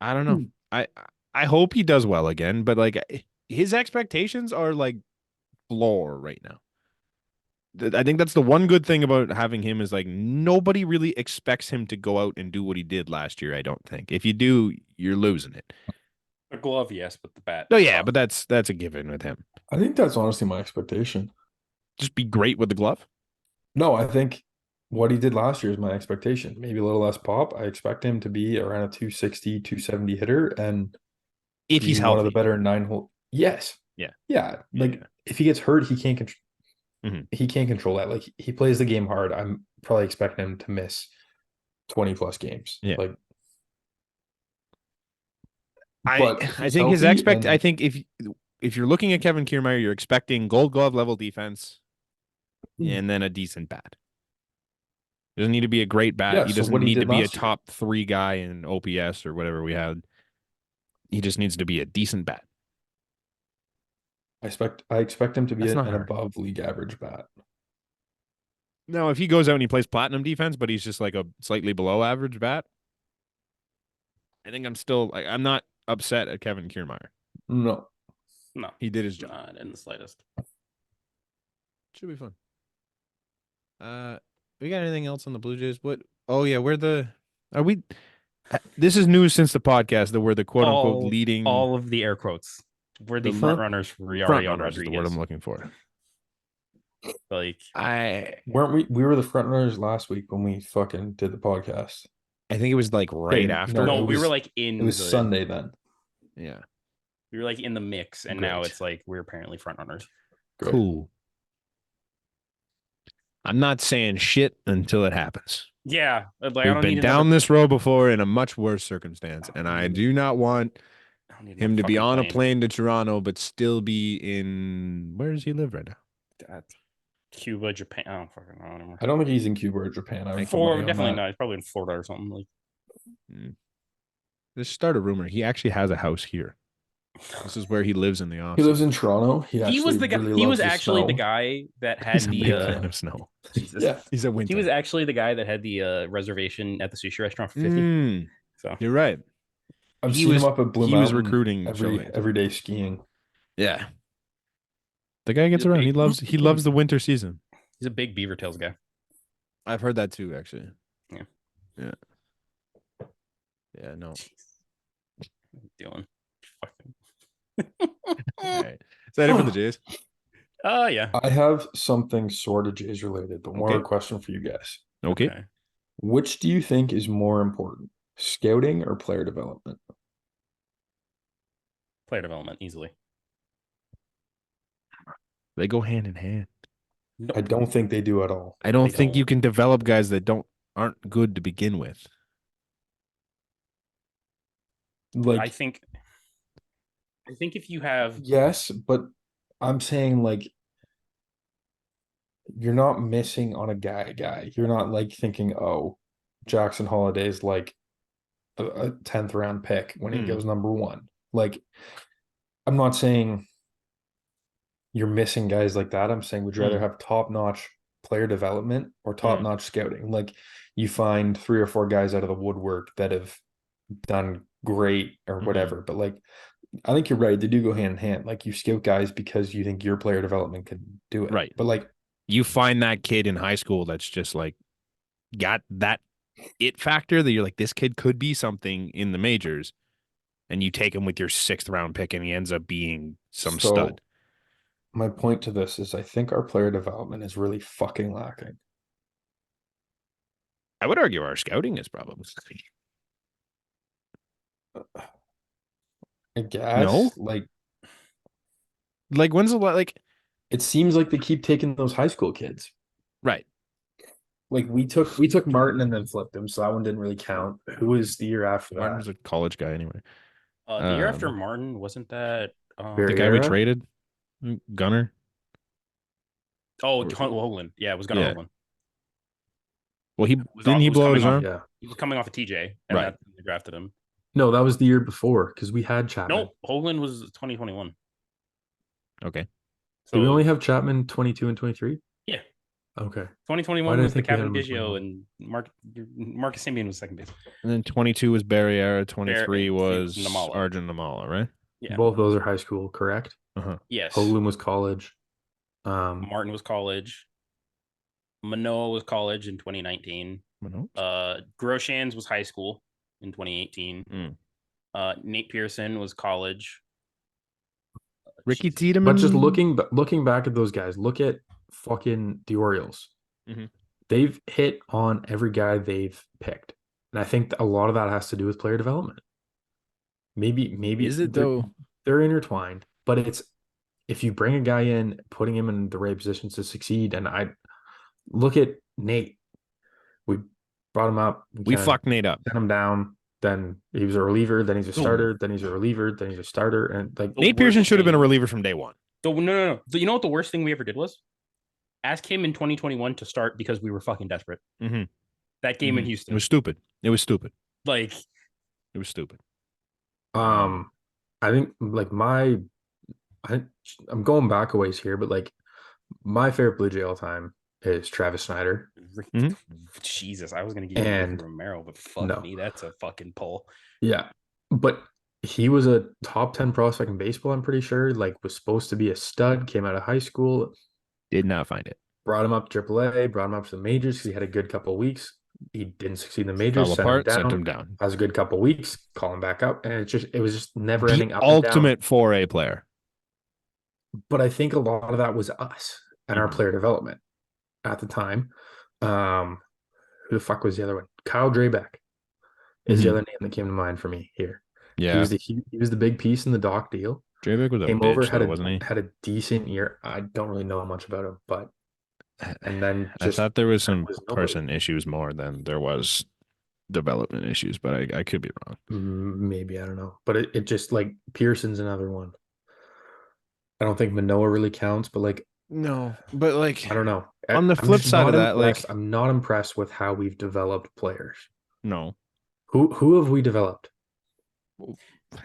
don't know. I hope he does well again, but like his expectations are like floor right now. I think that's the one good thing about having him is like nobody really expects him to go out and do what he did last year. I don't think. If you do, you're losing it. A glove, yes, but the bat. No, yeah, but that's a given with him. I think that's honestly my expectation. Just be great with the glove. No, I think what he did last year is my expectation. Maybe a little less pop. I expect him to be around a 260, 270 hitter and If be he's one of the healthy. better 9 hole. Yes. Yeah. Yeah. Yeah, Like yeah. if he gets hurt, he can't Mhm. he can't control that. Like he plays the game hard. I'm probably expecting him to miss 20 plus games. Yeah. Like, but if I he's think healthy I and think if you're looking at Kevin Kiermaier, you're expecting Gold Glove level defense and then a decent bat. Doesn't need to be a great bat. yeah, He so doesn't what he need to did be a last year, top 3 guy in OPS or whatever we had. He just needs to be a decent bat. I expect him to be That's not an hard. above league average bat. No, if he goes out and he plays platinum defense, but he's just like a slightly below average bat, I think I'm not upset at Kevin Kiermaier. No. No, He did his job. not in the slightest. Should be fun. We got anything else on the Blue Jays? What? Oh yeah, are we? This is news since the podcast that we're the quote unquote leading all of the air quotes. We're the The front runners for front Yariel runners is the word Rodriguez. I'm looking for. Like Weren't we? We were the front runners last week when we fucking did the podcast. I think it was like right Okay, after. no, it we were was- like in It was the Sunday then. Yeah. we were like in the mix, and now Great. it's like we're apparently front runners. Great. Cool. I'm not saying shit until it happens. Yeah, like, I We've don't been need down another- this road before in a much worse circumstance, and I do not want I don't need him another to be fucking on a plane to Toronto, but still be in where does he live right now? That's Cuba, Japan. I don't fucking know anymore. I don't think he's in Cuba or Japan. I would put money on Definitely that. not. He's probably in Florida or something. Like Let's start a rumor. He actually has a house here. This is where he lives in the office. He lives in Toronto. He was the guy. Really he was loves the actually the snow. guy that had He's a the big fan of snow. Jesus. Yeah. He's a winter. He was actually the guy that had the reservation at the sushi restaurant for 50. So You're right. I've He seen was- him up at Blue he was Mountain recruiting every Sheldon. day skiing. Yeah. The guy gets He's a around. big- He loves the winter season. he's a big Beaver Tails guy. I've heard that too, actually. Yeah. Yeah. Yeah, no. Doing. Fucking. All right. Is that it for the Jays? Yeah. I have something sort of Jays related, but more Okay. a question for you guys. Okay. Which do you think is more important, scouting or player development? Player development easily. They go hand in hand. No, I don't think they do at all. I don't They think you don't. can develop guys that aren't good to begin with. Like, I think if you have yes, but I'm saying like you're not missing on a guy. You're not like thinking, oh, Jackson Holiday's like a 10th round pick when he goes number 1. Like, I'm not saying you're missing guys like that. I'm saying, would you rather have top-notch player development or top-notch scouting? Like, you find 3 or 4 guys out of the woodwork that have done great or whatever. But like, I think you're right. They do go hand in hand. Like, you scout guys because you think your player development can do it. Right. But like, You find that kid in high school that's just like got that it factor that you're like, this kid could be something in the majors, and you take him with your 6th round pick and he ends up being some so stud. my point to this is I think our player development is really fucking lacking. I would argue our scouting is probably. I guess. No? Like when's the like It seems like they keep taking those high school kids. right. Like we took Martin and then flipped him, so that one didn't really count. Who was the year after that? Martin was a college guy anyway. the year after Martin, wasn't that Barry- The guy we Barriera? traded, Gunner. Hoagland? Yeah, it was Gunnar Yeah. Hoagland. Well, he Was didn't off- he was blow coming his off- arm? Yeah. He was coming off a TJ, and Right. that's when they drafted him. No, that was the year before because we had Chapman. No, Hoagland was 2021. Okay. So Did we only have Chapman 22 and 23? Yeah. Okay. 2021 Why did I was the think we had Kevin him in Biggio 21? and Marcus Simeon was second base. And then 22 was Barriera, 23 was Namala. Arjun Namala, right? Yeah. Both those are high school, correct? Yes. Hoagland was college. Martin was college. Manoa was college in 2019. Groshans was high school in 2018. Nate Pearson was college. Ricky Jesus. Tiedemann. But just looking back at those guys, look at fucking the Orioles. Mhm. They've hit on every guy they've picked, and I think a lot of that has to do with player development. Maybe Is it though? they're intertwined, but it's if you bring a guy in, putting him in the right positions to succeed. And I look at Nate. We brought him up. We kinda fucked Nate up. sent him down. Then he was a reliever. Then he's a starter. Then he's a reliever. Then he's a starter. And like The Nate Pearson worst should have been a thing- reliever from day one. No. So you know what the worst thing we ever did was? Ask him in 2021 to start because we were fucking desperate. Mm-hmm. That game in It Houston. was stupid. It was stupid. Like, It was stupid. I think like I'm going back a ways here, but like my favorite Blue Jay all time is Travis Snyder. Mhm. Jesus, I was gonna give you And Ricky Romero, but fuck no. me, that's a fucking pull. Yeah, but he was a top 10 prospect in baseball, I'm pretty sure. Like was supposed to be a stud, came out of high school, Did not find it. brought him up to AAA, brought him up to the majors because he had a good couple of weeks. He didn't succeed in the majors, Fell apart, sent him down. has a good couple of weeks, call him back up, and it was just never The ending up and down. ultimate 4A player. But I think a lot of that was us and our Mhm. player development at the time. Who the fuck was the other one? Kyle Drabeck is the Mhm. other name that came to mind for me here. Yeah. He was the big piece in the Doc deal. Drabeck was a Came bitch, over, though, wasn't he? had a decent year. I don't really know much about him, but and then I just thought there was some was nobody. person issues more than there was development issues, but I could be wrong. Maybe I don't know, but it just like Pearson's another one. I don't think Manoa really counts, but like No, but like I don't know. on the I'm flip just side not of that, like impressed. I'm not impressed with how we've developed players. no, Who have we developed?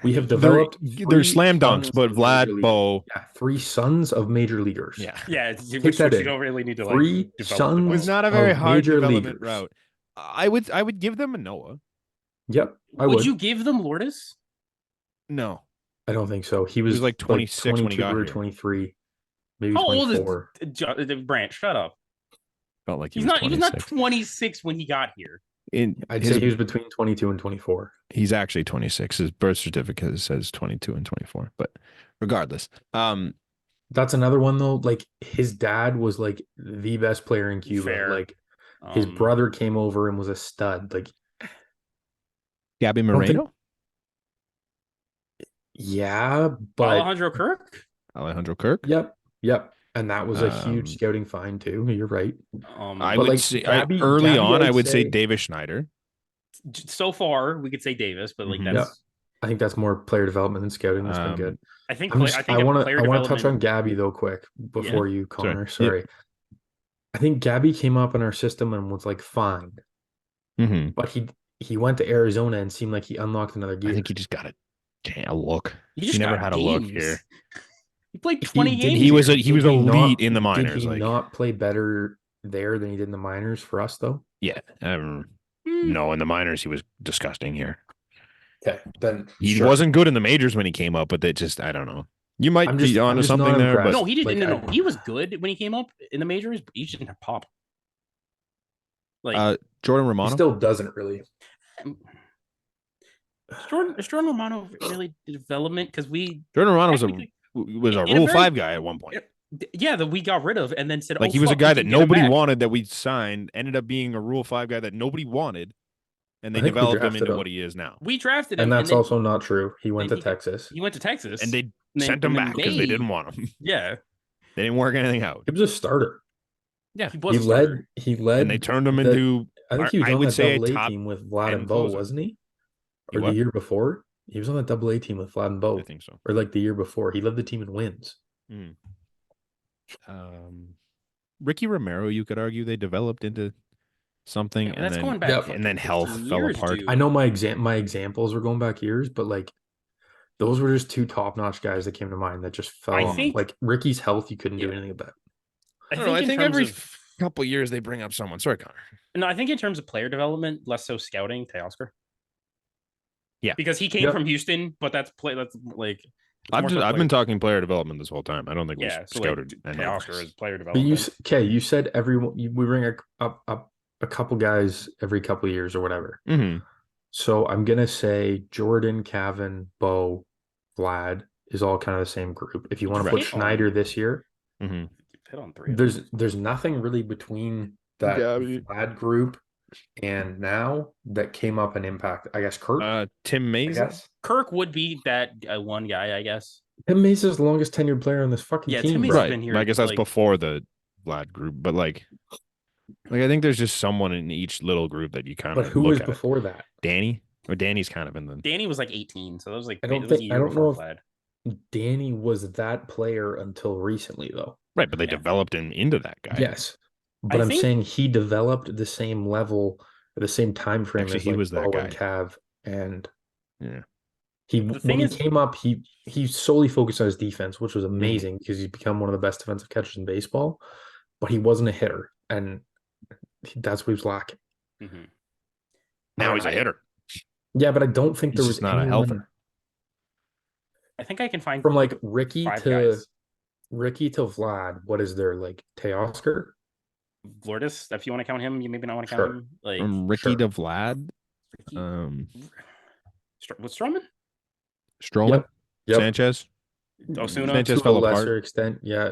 We have They're- developed. They're three slam dunks, sons but of major Vlad, leaguers. Bo, Yeah, 3 sons of major leaguers. yeah, Which that you in. don't really need to 3 like develop. sons was not a very of hard major development leaguers. route. I would give them a Noah. Yep, I Would would. you give them Lourdes? No, I don't think so. He was was like 26 when he 22 got or here. 23, maybe How old 24. is Branch? Shut up. Felt like he He's was not. He was 26. not 26 when he got here. I'd say he was between 22 and 24. He's actually 26. His birth certificate says 22 and 24. But regardless, That's another one though. Like his dad was like the best player in Cuba. Fair. Like his Um, brother came over and was a stud. Like Gabby don't think- Moreno, yeah, but Alejandro Kirk. Alejandro Kirk. yep. And that was a huge Um, scouting find too. You're right. I But, would like, say Gabby- early Gabby, on, I'd I would say say- Davis Schneider. So far, we could say Davis, but like Mhm. that's. I think that's more player development than scouting. That's been good. I think. I I want to player touch on development- Gabby though quick before you, Sorry. Connor. Sorry. I think Gabby came up in our system and was like fine, Mm-hmm. but he went to Arizona and seemed like he unlocked another gear. I think he just got a look. He He just never got had a look games. here. He played 20 did games. He was here. he was Did he elite not- in the Did minors. he Like not play better there than he did in the minors for us though? yeah, Hmm. no, in the minors he was disgusting here. Okay, then He sure. wasn't good in the majors when he came up, but they just I don't know. You might I'm be just onto not something there, but impressed. No, he didn't. Like, No, he was good when he came up in the majors, but he just didn't have pop. Like Jordan he Romano. still doesn't really. is Jordan Romano really development because we Jordan Romano was a technically- in a Rule very- 5 guy at one point. yeah that we got rid of and then said Like oh, he was a fuck, guy we that can get him nobody back. wanted that we signed, ended up being a Rule 5 guy that nobody wanted, and they I think we developed him drafted into him. what he is now. We drafted him, And that's then also not true. He went to then he- Texas. He went to Texas, And they then- sent him and then back because they they- didn't want him. Yeah, They didn't work anything out. He was a starter. Yeah, he was He a starter. led. and they turned him the- into. I think he was I on would that say a double A top team with Vlad 10 and Bo, closer. wasn't he? He Or the what? year before? He was on that double A team with Vlad and Bo. I think so. Or like the year before. He led the team in wins. Ricky Romero, you could argue they developed into something, Yeah, and that's then going back Yeah, fucking and then health 15 fell years, apart. dude. I know my examples were going back years, but like those were just 2 top-notch guys that came to mind that just fell I off. think- Like Ricky's health, you couldn't do Yeah. anything about. I don't know. I in think terms every of- couple years they bring up someone. Sorry, Connor. No, I think in terms of player development, less so scouting, Teoscar. Yeah. Because he came Yep. from Houston, but that's like it's I've more so been player- talking player development this whole time. I don't think we yeah, so scouted like any of Teoscar this. is player But development. you said everyone we bring up a couple guys every couple of years or whatever. Mhm. So I'm gonna say Jordan, Cavan, Bo, Vlad, is all kind of the same group. If you want to Right. put Schneider this year, Mm-hmm. Hit on three of them. there's nothing really between that Yeah, Vlad group and now that came up an impact. I guess Kirk. Tim I Mays. guess Kirk would be that one guy, I guess. Tim Mays is the longest tenured player on this fucking Yeah, team, Tim Mays bro. has been here. I guess that's like, before the Vlad group, but like I think there's just someone in each little group that you kind But of who look was at. before that? Danny's kind of in the Danny was like 18, so that was like I it don't was a think I year don't know before if Vlad. Danny was that player until recently, though. right, but they Yeah. developed him into that guy. Yes, but I I'm think- saying he developed the same level, the same time frame Actually, as he like was that Bo guy. and Cav, and Yeah. he The when thing he is- came up, he solely focused on his defense, which was Mm-hmm. amazing because he's become one of the best defensive catchers in baseball. But he wasn't a hitter, and that's what he was lacking. Mhm. Now he's a hitter. Yeah, but I don't think He's there was just not a anyone helper. I think I can find from like Ricky five to guys. Vlad. What is there like Teoscar? Lourdes, if you want to count him, you maybe not want to Sure. count him. Like From Ricky Sure. to Vlad, Ricky, was Stroman? Stroman, Yep. Yep. Sanchez. Osuna? Sanchez To fell a apart. lesser extent, yeah.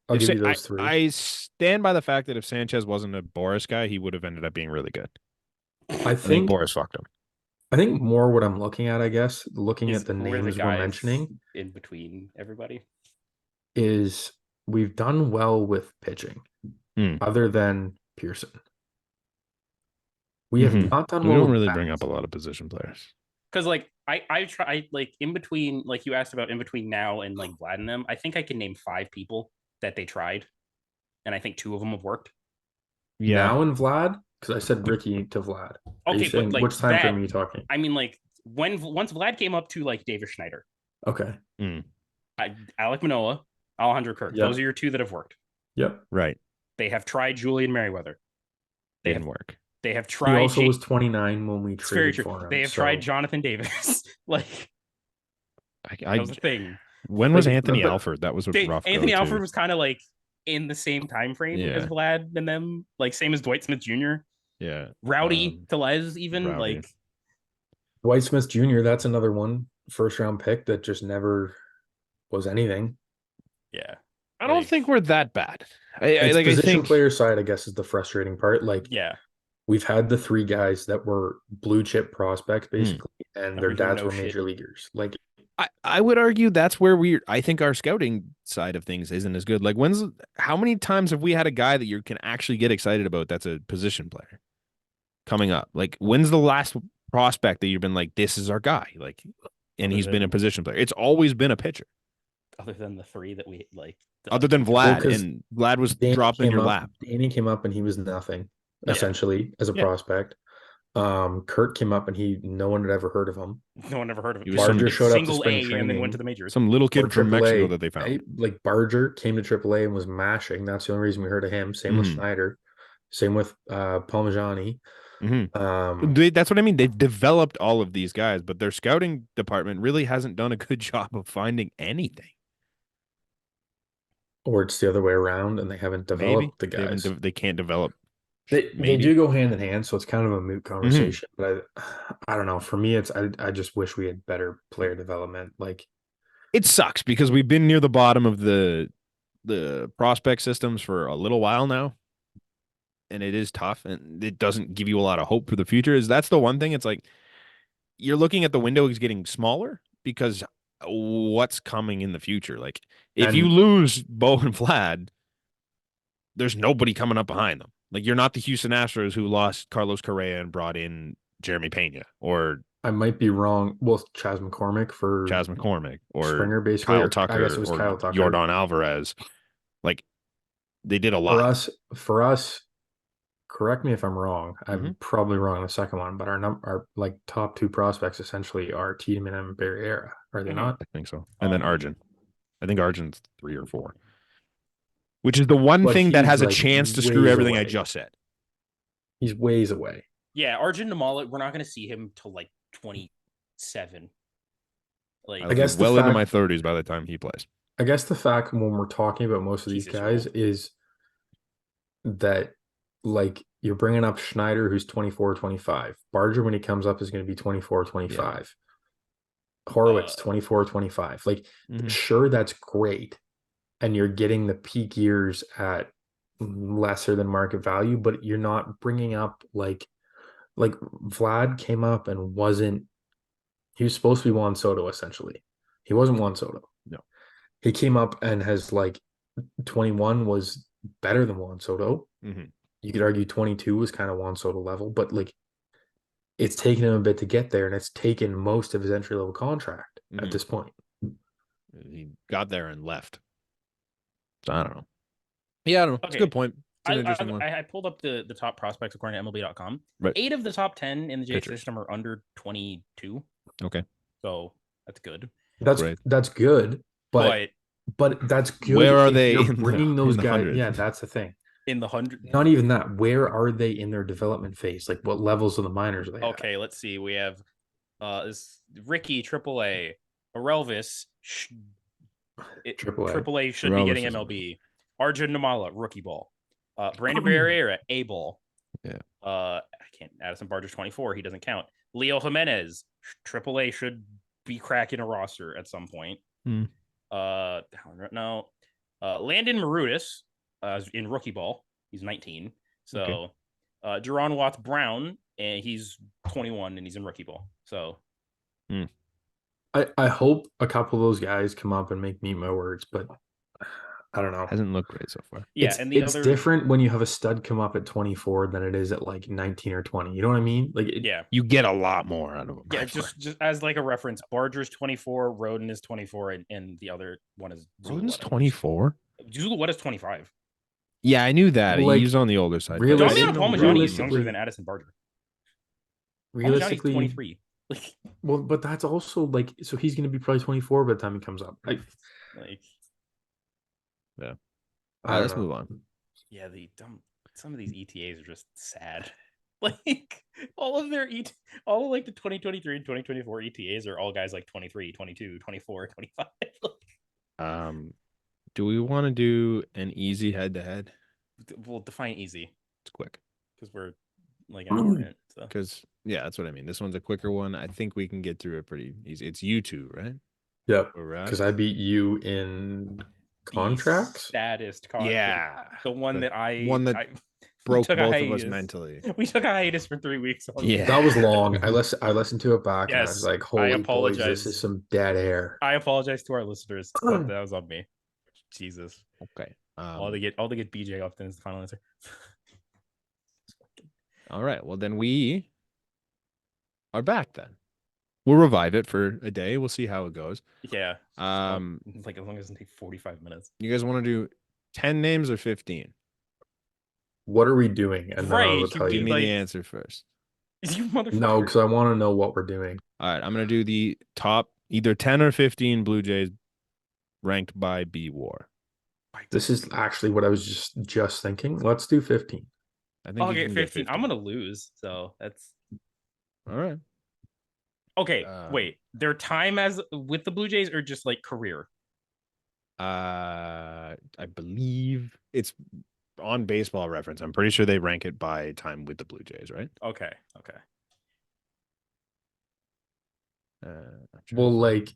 I'll If give Sa- you those three. I stand by the fact that if Sanchez wasn't a Boris guy, he would have ended up being really good. I I think think Boris fucked him. I think more what I'm looking at, I guess, looking Is at the who are names we're guys mentioning, in between everybody. is we've done well with pitching, other than Pearson. We have Mhm. not done We well don't with really bats. bring up a lot of position players. Because like I try like in between, like you asked about in between now and like Vlad and them, I think I can name 5 people that they tried, and I think 2 of them have worked. Yeah. Now in Vlad, because I said Ricky to Vlad. Are you Okay, saying but like which time that, frame are you talking? I mean, like once Vlad came up to like David Schneider, Okay. Alec Manoa, Alejandro Kirk, Yep. those are your 2 that have worked. Yep. Right. They have tried Julian Merriweather. They Didn't have work. They have He tried. also was 29 when we It's very traded true. for him. They have tried Jonathan Davis. Like that was a thing. When was Like, Anthony but- Alford? That was a rough Anthony go-to. Alford was kind of like in the same time frame Yeah. as Vlad and them, like same as Dwight Smith Jr. Yeah. Rowdy Tellez, even Rowdy. like Dwight Smith Jr., that's another one, first round pick that just never was anything. yeah. I don't Like- think we're that bad. It's I position think player side, I guess, is the frustrating part. Like, Yeah. we've had the 3 guys that were blue chip prospects, basically, and their Everything dads no were shit. major leaguers. Like, I would argue that's where I think our scouting side of things isn't as good. Like how many times have we had a guy that you can actually get excited about that's a position player coming up? Like when's the last prospect that you've been like, this is our guy? Like, and he's been a position player. It's always been a pitcher. Other than the 3 that we like. Other than Well, Vlad, 'cause and Vlad was Danny dropped in came your up- lap. Danny came up and he was nothing, Yeah. essentially, as a Yeah. prospect. Kurt came up and no one had ever heard of him. No one ever heard of He him. was some- Barger showed up to Single spring A and then training. went to the majors. Some little Or kid from AAA, Mexico that they found. right? Like Barger came to AAA and was mashing. That's the only reason we heard of him. Same with Mhm. Schneider. Same with Palmajani. That's what I mean. They've developed all of these guys, but their scouting department really hasn't done a good job of finding anything. Or it's the other way around, and they haven't developed the guys. They can't develop. They maybe. do go hand in hand, so it's kind of a moot conversation. But I don't know. For me, I just wish we had better player development. Like, It sucks because we've been near the bottom of the prospect systems for a little while now, and it is tough, and it doesn't give you a lot of hope for the future. That's the one thing. It's like you're looking at the window is getting smaller because what's coming in the future? Like if you lose Bo and Vlad, there's nobody coming up behind them. Like you're not the Houston Astros who lost Carlos Correa and brought in Jeremy Pena or I might be wrong. Well, Chas McCormick for Chas McCormick or Springer, basically. Kyle Or Tucker I guess it was or Kyle Tucker. Yordan Alvarez. Like they did a lot. For us, correct me if I'm wrong. I'm Mhm. probably wrong on the second one, but our like top 2 prospects essentially are Tiedemann and Barriera. Are they Mhm. not? I think so. And then Arjun. I think Arjun's 3 or 4. Which is the one But thing that he's, has a like, chance to screw ways everything I away. just said. He's ways away. Yeah, Arjun Namala, we're not going to see him till like 27. Like, I guess guess the well into fact- my 30s by the time he plays. I guess the fact when we're talking about most of these Jesus, guys you're is that like you're bringing up Schneider, who's 24, 25. Barger, when he comes up, is going to be 24, 25. Horowitz 24, 25. Like, sure, that's great. And you're getting the peak years at lesser than market value, but you're not bringing up like Vlad came up and wasn't, he was supposed to be Juan Soto essentially. He wasn't Juan Soto. No. He came up and has like 21 was better than Juan Soto. You could argue 22 was kind of Juan Soto level, but like it's taken him a bit to get there, and it's taken most of his entry level contract at this point. He got there and left. So I don't know. Yeah, I don't know. It's a good point. It's an interesting one. I pulled up the top prospects according to MLB.com. Right. 8 of the top 10 in the J system are under 22. Okay. So that's good. That's good, but that's good. Where are they bringing those guys? Yeah, that's the thing. In the 100. Not even that. Where are they in their development phase? Like, what levels of the minors are they? Okay, let's see. We have this Ricky AAA, Arelvis AAA should be getting MLB. Arjun Namala rookie ball. Brandon Barriera A ball. Yeah. I can't. Addison Barger's 24. He doesn't count. Leo Jimenez AAA should be cracking a roster at some point. No. Landon Marudis in rookie ball. He's 19. So Jerron Watts Brown, and he's 21 and he's in rookie ball. So I hope a couple of those guys come up and make me my words, but I don't know. Hasn't looked great so far. Yeah, it's different when you have a stud come up at 24 than it is at like 19 or 20. You know what I mean? Like, you get a lot more out of them. Yeah, just as like a reference, Barger's 24, Roden is 24, and the other one is Roden's 24. Zulueta is 25. Yeah, I knew that. Like, he's on the older side. Damian Palmajani is younger than Addison Barger. Realistically, 23. Well, but that's also like, so he's going to be probably 24 by the time he comes up. Yeah. Let's move on. Yeah, some of these ETAs are just sad. Like all of the 2023 and 2024 ETAs are all guys like 23, 22, 24, 25. Do we want to do an easy head-to-head? We'll define easy. It's quick. Because we're like an hour in. Because that's what I mean. This one's a quicker one. I think we can get through it pretty easy. It's you two, right? Yep. Because I beat you in contracts. Saddest contract. Yeah. The one that broke both of us mentally. We took a hiatus for 3 weeks. Yeah, that was long. I listened to it back, and I was like, "Holy boys, this is some dead air." I apologize to our listeners. That was on me. Jesus. Okay. All they get BJ off then is the final answer. All right. Well, then we are back. Then we'll revive it for a day. We'll see how it goes. Yeah. Like as long as it takes 45 minutes. You guys want to do 10 names or 15? What are we doing? And then I will tell you. Give me the answer first. You motherfucker. No, because I want to know what we're doing. All right. I'm going to do the top either 10 or 15 Blue Jays ranked by B-WAR. This is actually what I was just thinking. Let's do 15. I think I'll get 15. I'm going to lose. So that's. All right. Okay. Wait. Their time as with the Blue Jays or just like career? I believe it's on Baseball Reference. I'm pretty sure they rank it by time with the Blue Jays, right? Okay. Well, like,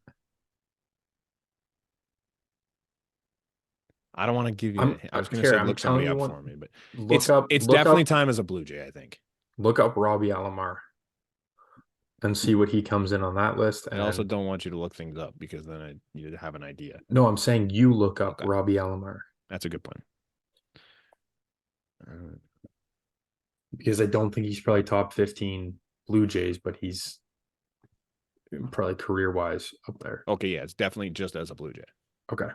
I don't want to give you. I was going to say look somebody up for me, but it's definitely time as a Blue Jay. I think. Look up Robbie Alomar and see what he comes in on that list. And I also don't want you to look things up because then you have an idea. No, I'm saying you look up Robbie Alomar. That's a good point. Because I don't think he's probably top 15 Blue Jays, but he's probably career-wise up there. Okay, yeah, it's definitely just as a Blue Jay. Okay.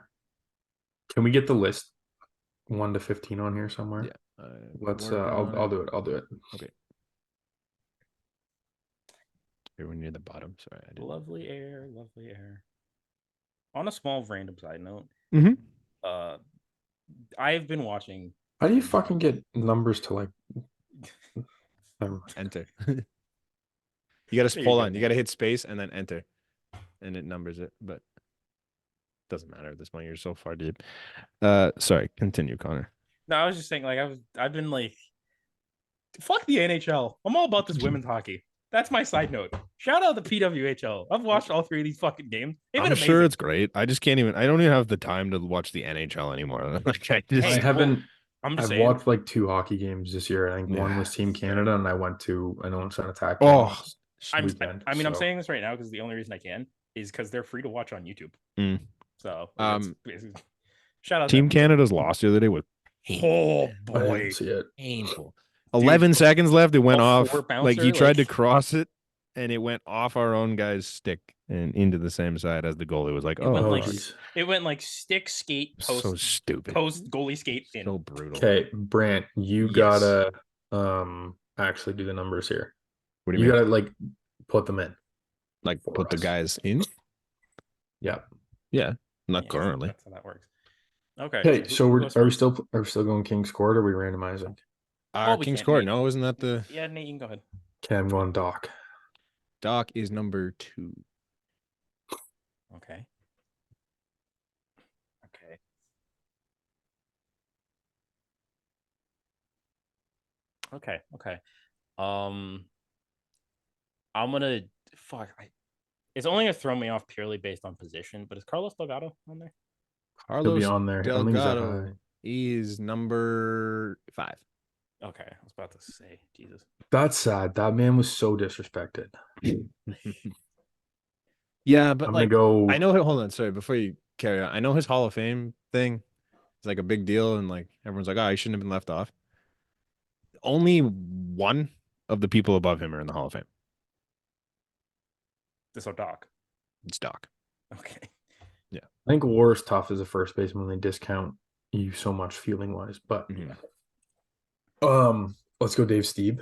Can we get the list 1 to 15 on here somewhere? Yeah. Let's I'll do it. Okay. Here we're near the bottom. Sorry, I did. Lovely air. On a small random side note, I've been watching. How do you fucking get numbers to like enter? You gotta hold on. You gotta hit space and then enter, and it numbers it. But it doesn't matter at this point. You're so far deep. Sorry. Continue, Connor. No, I was just saying, like I've been like, fuck the NHL. I'm all about this women's hockey. That's my side note. Shout out the PWHL. I've watched all 3 of these fucking games. They've been I'm amazing. sure it's great. I just can't even. I don't even have the time to watch the NHL anymore. Like I just. Hey, I haven't. I'm just I've saying. watched like 2 hockey games this year. I think one was Team Canada, and I went to an Onside Attack game Oh, last weekend. I'm so. saying this right now because the only reason I can is because they're free to watch on YouTube. Mm. So, shout out Team to them. Canada's loss the other day was Oh I boy, didn't see it. painful. 11 Dude, seconds left. It went a off. four Like he bouncer, tried to like- cross it, and it went off our own guy's stick and into the same side as the goalie. Was like, It went oh, like- geez. it went like stick skate post so stupid, post goalie skate in. so brutal. Okay, Brant, you Yes. gotta actually do the numbers here. What do you You mean? gotta like put them in. Like for put the us. guys in? Yeah. Yeah, not Yeah, currently. That's how that works. Okay. Okay, who- so who are goes we first? still going King's Court, or are we randomizing? Well, we King's can't, Court. Nate. No, isn't that the Yeah, Nate, you can go ahead. Okay, I'm going Doc. Doc is number 2. Okay. Okay. Okay. I'm gonna it's only gonna throw me off purely based on position, but is Carlos Delgado on there? Carlos on there. I don't think he's that Delgado high. is number 5. Okay, I was about to say, Jesus. That's sad. That man was so disrespected. Yeah, but I'm like gonna go. I know. Hold on, sorry. Before you carry on, I know his Hall of Fame thing is like a big deal, and like everyone's like, "Oh, he shouldn't have been left off." Only one of the people above him are in the Hall of Fame. So Doc. It's Doc. Okay. I think War is tough as a first baseman when they discount you so much feeling wise. But Mhm. let's go Dave Steeb.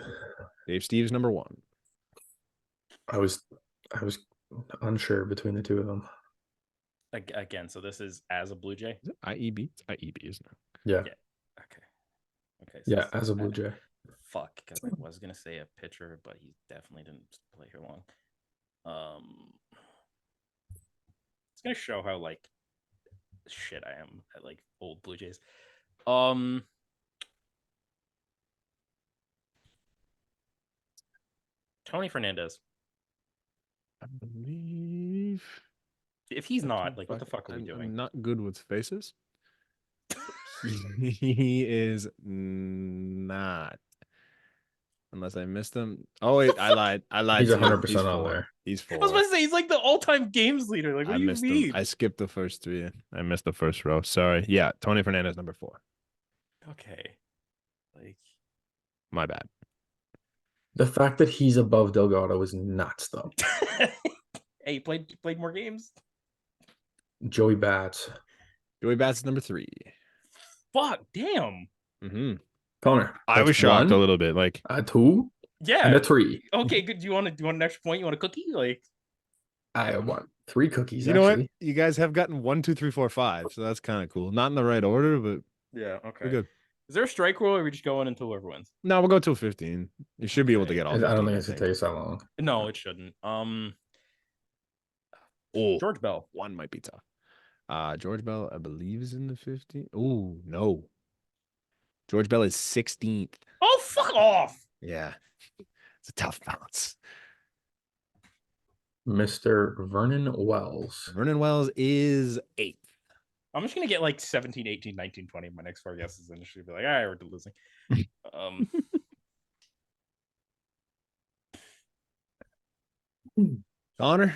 Dave Steve's number 1. I was unsure between the two of them. Again, so this is as a Blue Jay. Is it IEB? It's IEB, isn't it? Yeah. Okay. So Yeah, this as is a Blue Jay. Fuck, because I was gonna say a pitcher, but he definitely didn't play here long. It's gonna show how like shit I am at like old Blue Jays. Tony Fernandez. I believe. If he's not, like, what the fuck are we I'm doing? not good with faces. He is not. Unless I missed him. Oh wait, I lied. He's to you. 100% on 4. there. He's 4. I was about to say he's like the all-time games leader. Like, what I do you missed mean? him. I skipped the first 3. I missed the first row. Sorry. Yeah, Tony Fernandez number 4. Okay. Like, My bad. The fact that he's above Delgado is nuts, though. hey, he played more games. Joey Bats. Joey Bats is number 3. Fuck, damn. Mm-hmm. Connor. I was that's shocked 1, a little bit. Like a 2, Yeah. and a 3. Okay, good. Do you want an extra point? You want a cookie? Like, I want 3 cookies. you know actually. what? You guys have gotten 1, 2, 3, 4, 5. So that's kind of cool. Not in the right order, but yeah, we're okay. good. Is there a strike rule, or are we just going until whoever wins? No, we'll go till 15. You should be able to Okay. get all I 15. don't think it's gonna take us that long. No, it shouldn't. Oh, George Bell. 1 might be tough. George Bell, I believe, is in the 15. Oh, no. George Bell is 16th. Oh, fuck off. Yeah. It's a tough bounce. Mr. Vernon Wells. Vernon Wells is 8th. I'm just going to get like 17, 18, 19, 20. My next 4 guesses and just be like, all right, we're losing. Connor,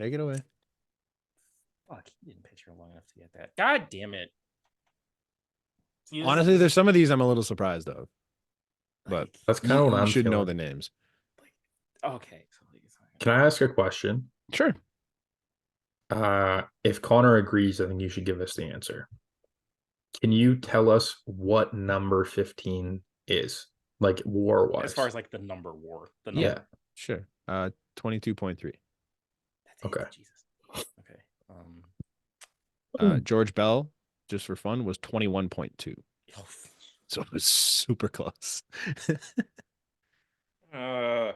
take it away. Fuck, he didn't pitch here long enough to get that. God damn it. See, this Honestly, is- there's some of these I'm a little surprised of. But like, That's kind of what you I'm should know feeling. the names. okay. So Can I ask a question? Sure. If Connor agrees, I think you should give us the answer. Can you tell us what number 15 is? Like war wise. as far as like the number war. The Yeah. number. Sure. 22.3. That's it, Okay. Jesus. Okay. George Bell, just for fun, was 21.2. Oh, So it was super close. God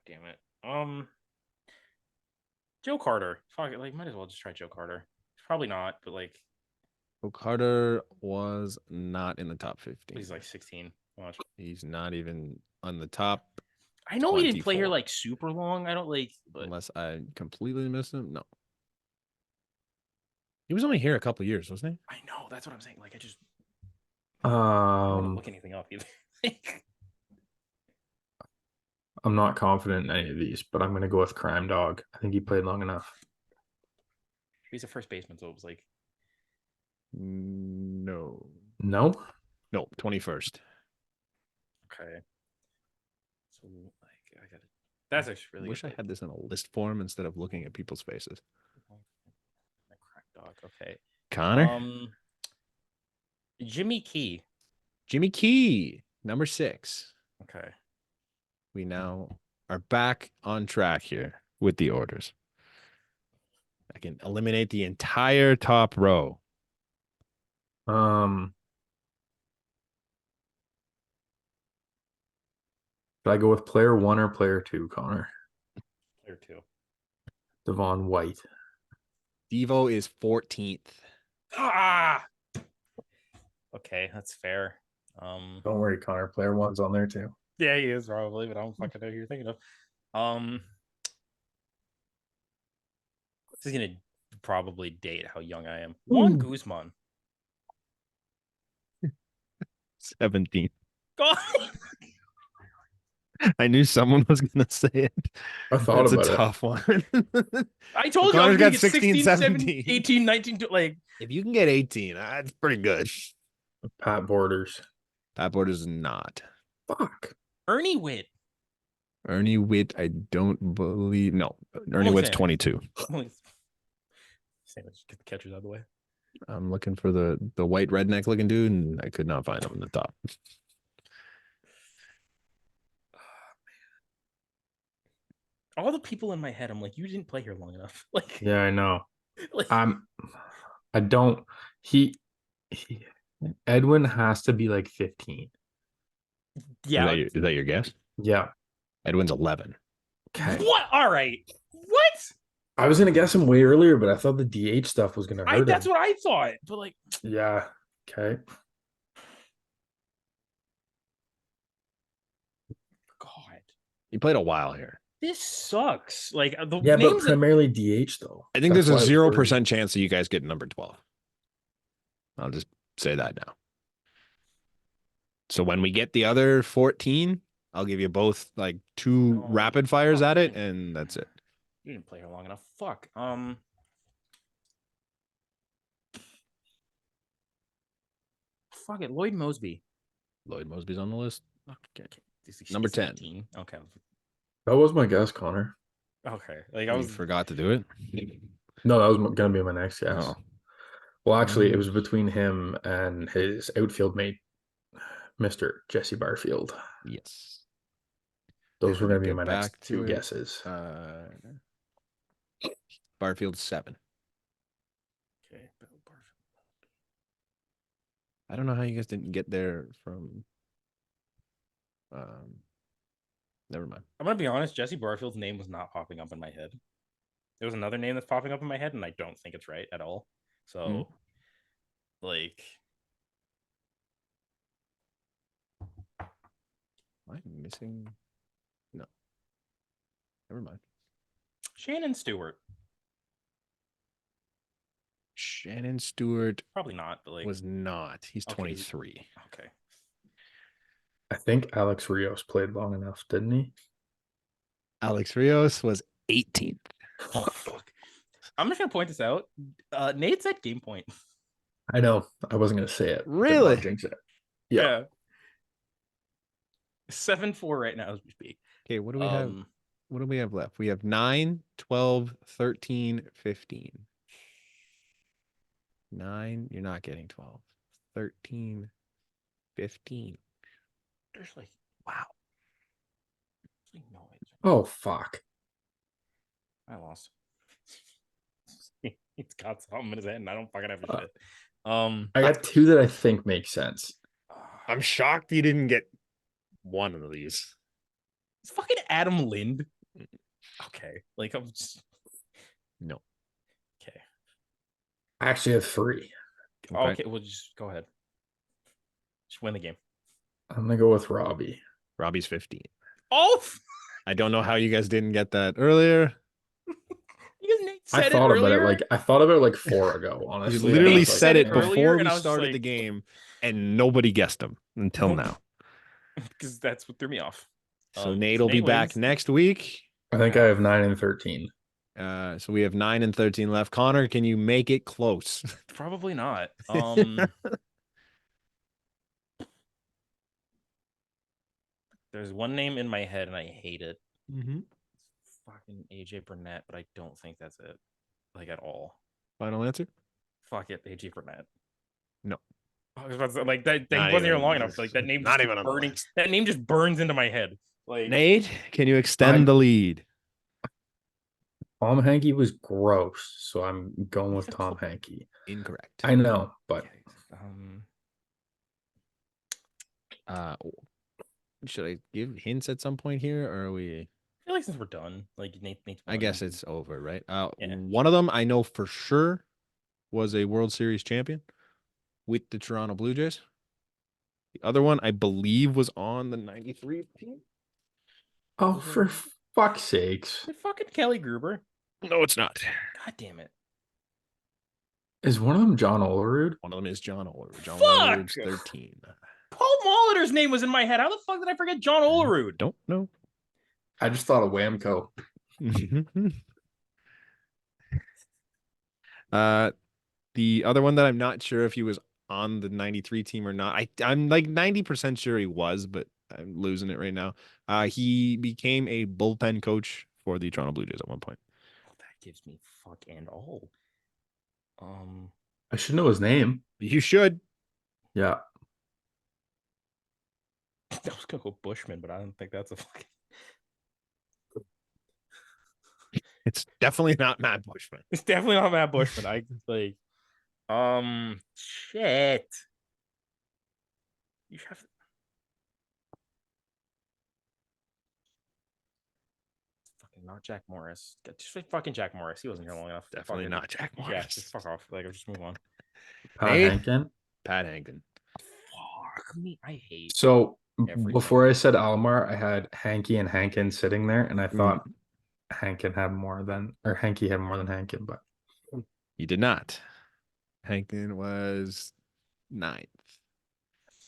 damn it. Joe Carter. Fuck it, like might as well just try Joe Carter. Probably not, but like Carter was not in the top 15. he's like 16. Watch. He's not even on the top. I know he didn't play here 24. like super long. I don't like, but Unless I completely missed him. No. He was only here a couple years, wasn't he? I know that's what I'm saying. Like I don't want to look anything up either. I'm not confident in any of these, but I'm going to go with Crime Dog. I think he played long enough. He's a first baseman, so it was like No. No? No, 21st. okay. So like I got it. That's actually really. Wish good. I had this in a list form instead of looking at people's faces. Crack dog. Okay. Connor? Jimmy Key. Jimmy Key, number 6. Okay. We now are back on track here with the orders. I can eliminate the entire top row. Should I go with player 1 or player 2, Connor? Player 2. Devon White. Devo is 14th. Ah. Okay, that's fair. Don't worry, Connor. Player 1's on there too. Yeah, he is probably, but I don't fucking know who you're thinking of. This is gonna probably date how young I am. Juan Guzman. 17th. God. I knew someone was going to say it. I thought That's about a it. tough one. I told you I Connor's was gonna got get 16, 16, 17. 18, 19, like If you can get 18, that's pretty good. Pat Borders. Pat Borders is not. Fuck. Ernie Witt. Ernie Witt, I don't believe. No, Ernie only Witt's saying. 22. Same, just get the catchers out of the way. I'm looking for the white redneck looking dude, and I could not find him in the top. All the people in my head, I'm like, you didn't play here long enough. Like, Yeah, I know. like I don't. He Edwin has to be like 15. yeah. Is that your guess? Yeah. Edwin's 11. Okay. What? All right. What? I was gonna guess him way earlier, but I thought the DH stuff was gonna hurt That's him. what I thought. But like, Yeah. Okay. God, He played a while here. this sucks. Like the Yeah, but names that primarily DH though. I think That's there's a why I was 0% chance that you guys get number 12. I'll just say that now. So when we get the other 14, I'll give you both like 2 No. rapid fires Oh, at it, man. and that's it. You didn't play here long enough. Fuck. Fuck it. Lloyd Mosby. Lloyd Mosby's on the list. Okay. Number 10. 18. Okay. That was my guess, Connor. Okay. Like You forgot to do it. No, that was gonna be my next guess. Oh. Well, actually, it was between him and his outfield mate, Mr. Jesse Barfield. Yes. Those were gonna be Get my next back to 2 it. guesses. Barfield 7. Okay. Bill Barfield. I don't know how you guys didn't get there from. Never mind. I'm gonna be honest. Jesse Barfield's name was not popping up in my head. There was another name that's popping up in my head, and I don't think it's right at all. So, like, Am I missing? No. Never mind. Shannon Stewart. Shannon Stewart Probably not, but like, was not. He's Okay. 23. okay. I think Alex Rios played long enough, didn't he? Alex Rios was 18th. Oh, fuck. I'm just gonna point this out. Nate's at game point. I know. I wasn't gonna say it. Didn't Really? wanna jinx it. Yeah. 7-4 right now as we speak. Okay, what do we have? What do we have left? We have 9, 12, 13, 15. 9, you're not getting 12. 13, 15. There's like, Wow. there's like no way. Oh fuck. I lost. He's got something in his head, and I don't fucking have a shit. I got 2 that I think make sense. I'm shocked you didn't get one of these. It's fucking Adam Lind. Okay, like I'm just No. okay. I actually have 3. Okay, well, just go ahead. Just win the game. I'm gonna go with Robbie. Robbie's 15. Oh, I don't know how you guys didn't get that earlier. because Nate I said it thought about it earlier. like 4 ago, You honestly. and I literally was Nate like, said said it it eh. earlier, before and we I was just started like, the game, and nobody guessed them until now. because that's what threw me off. So Nate will be Nate back wins. next week. I think I have 9 and 13. So we have 9 and 13 left. Connor, can you make it close? Probably not. There's one name in my head, and I hate it. Mm-hmm. It's fucking AJ Burnett, but I don't think that's it, like at all. Final answer? Fuck it, AJ Burnett. No. I was about to say, like that Not wasn't even even- long enough. Like that name not just even on the burning. list. That name just burns into my head. Like Nate, can you extend the lead? Tom Hankey was gross, so I'm going with Tom Hankey. Incorrect. I know, but Should I give hints at some point here, or are we? I feel like since we're done, like Nate's I guess it's over, right? Yeah. One of them I know for sure was a World Series champion with the Toronto Blue Jays. The other one I believe was on the 93 team. oh, for fuck's sakes. fucking Kelly Gruber. No, it's not. God damn it. Is one of them John Olerud? One of them is John Olerud. John Fuck! Olerud's 13. Paul Molitor's name was in my head. How the fuck did I forget John Olerud? Don't know. I just thought of Whamco. The other one that I'm not sure if he was on the 93 team or not. I'm like 90% sure he was, but I'm losing it right now. He became a bullpen coach for the Toronto Blue Jays at one point. Oh, that gives me fuck and all. I should know his name. You should. Yeah. I was gonna go Bushman, but I don't think that's a fucking. It's definitely not Matt Bushman. It's definitely not Matt Bushman. I like, shit. You have. Fucking not Jack Morris. Just say fucking Jack Morris. He wasn't here long enough. Definitely not Jack Morris. Yeah, just fuck off. Like, I'll just move on. Pat Hey. Hankin. Pat Hankin. Fuck me. I hate. So Everything. before I said Almar, I had Hanky and Hankin sitting there, and I thought Hankin had more than, or Hanky had more than Hankin, but He did not. Hankin was 9th.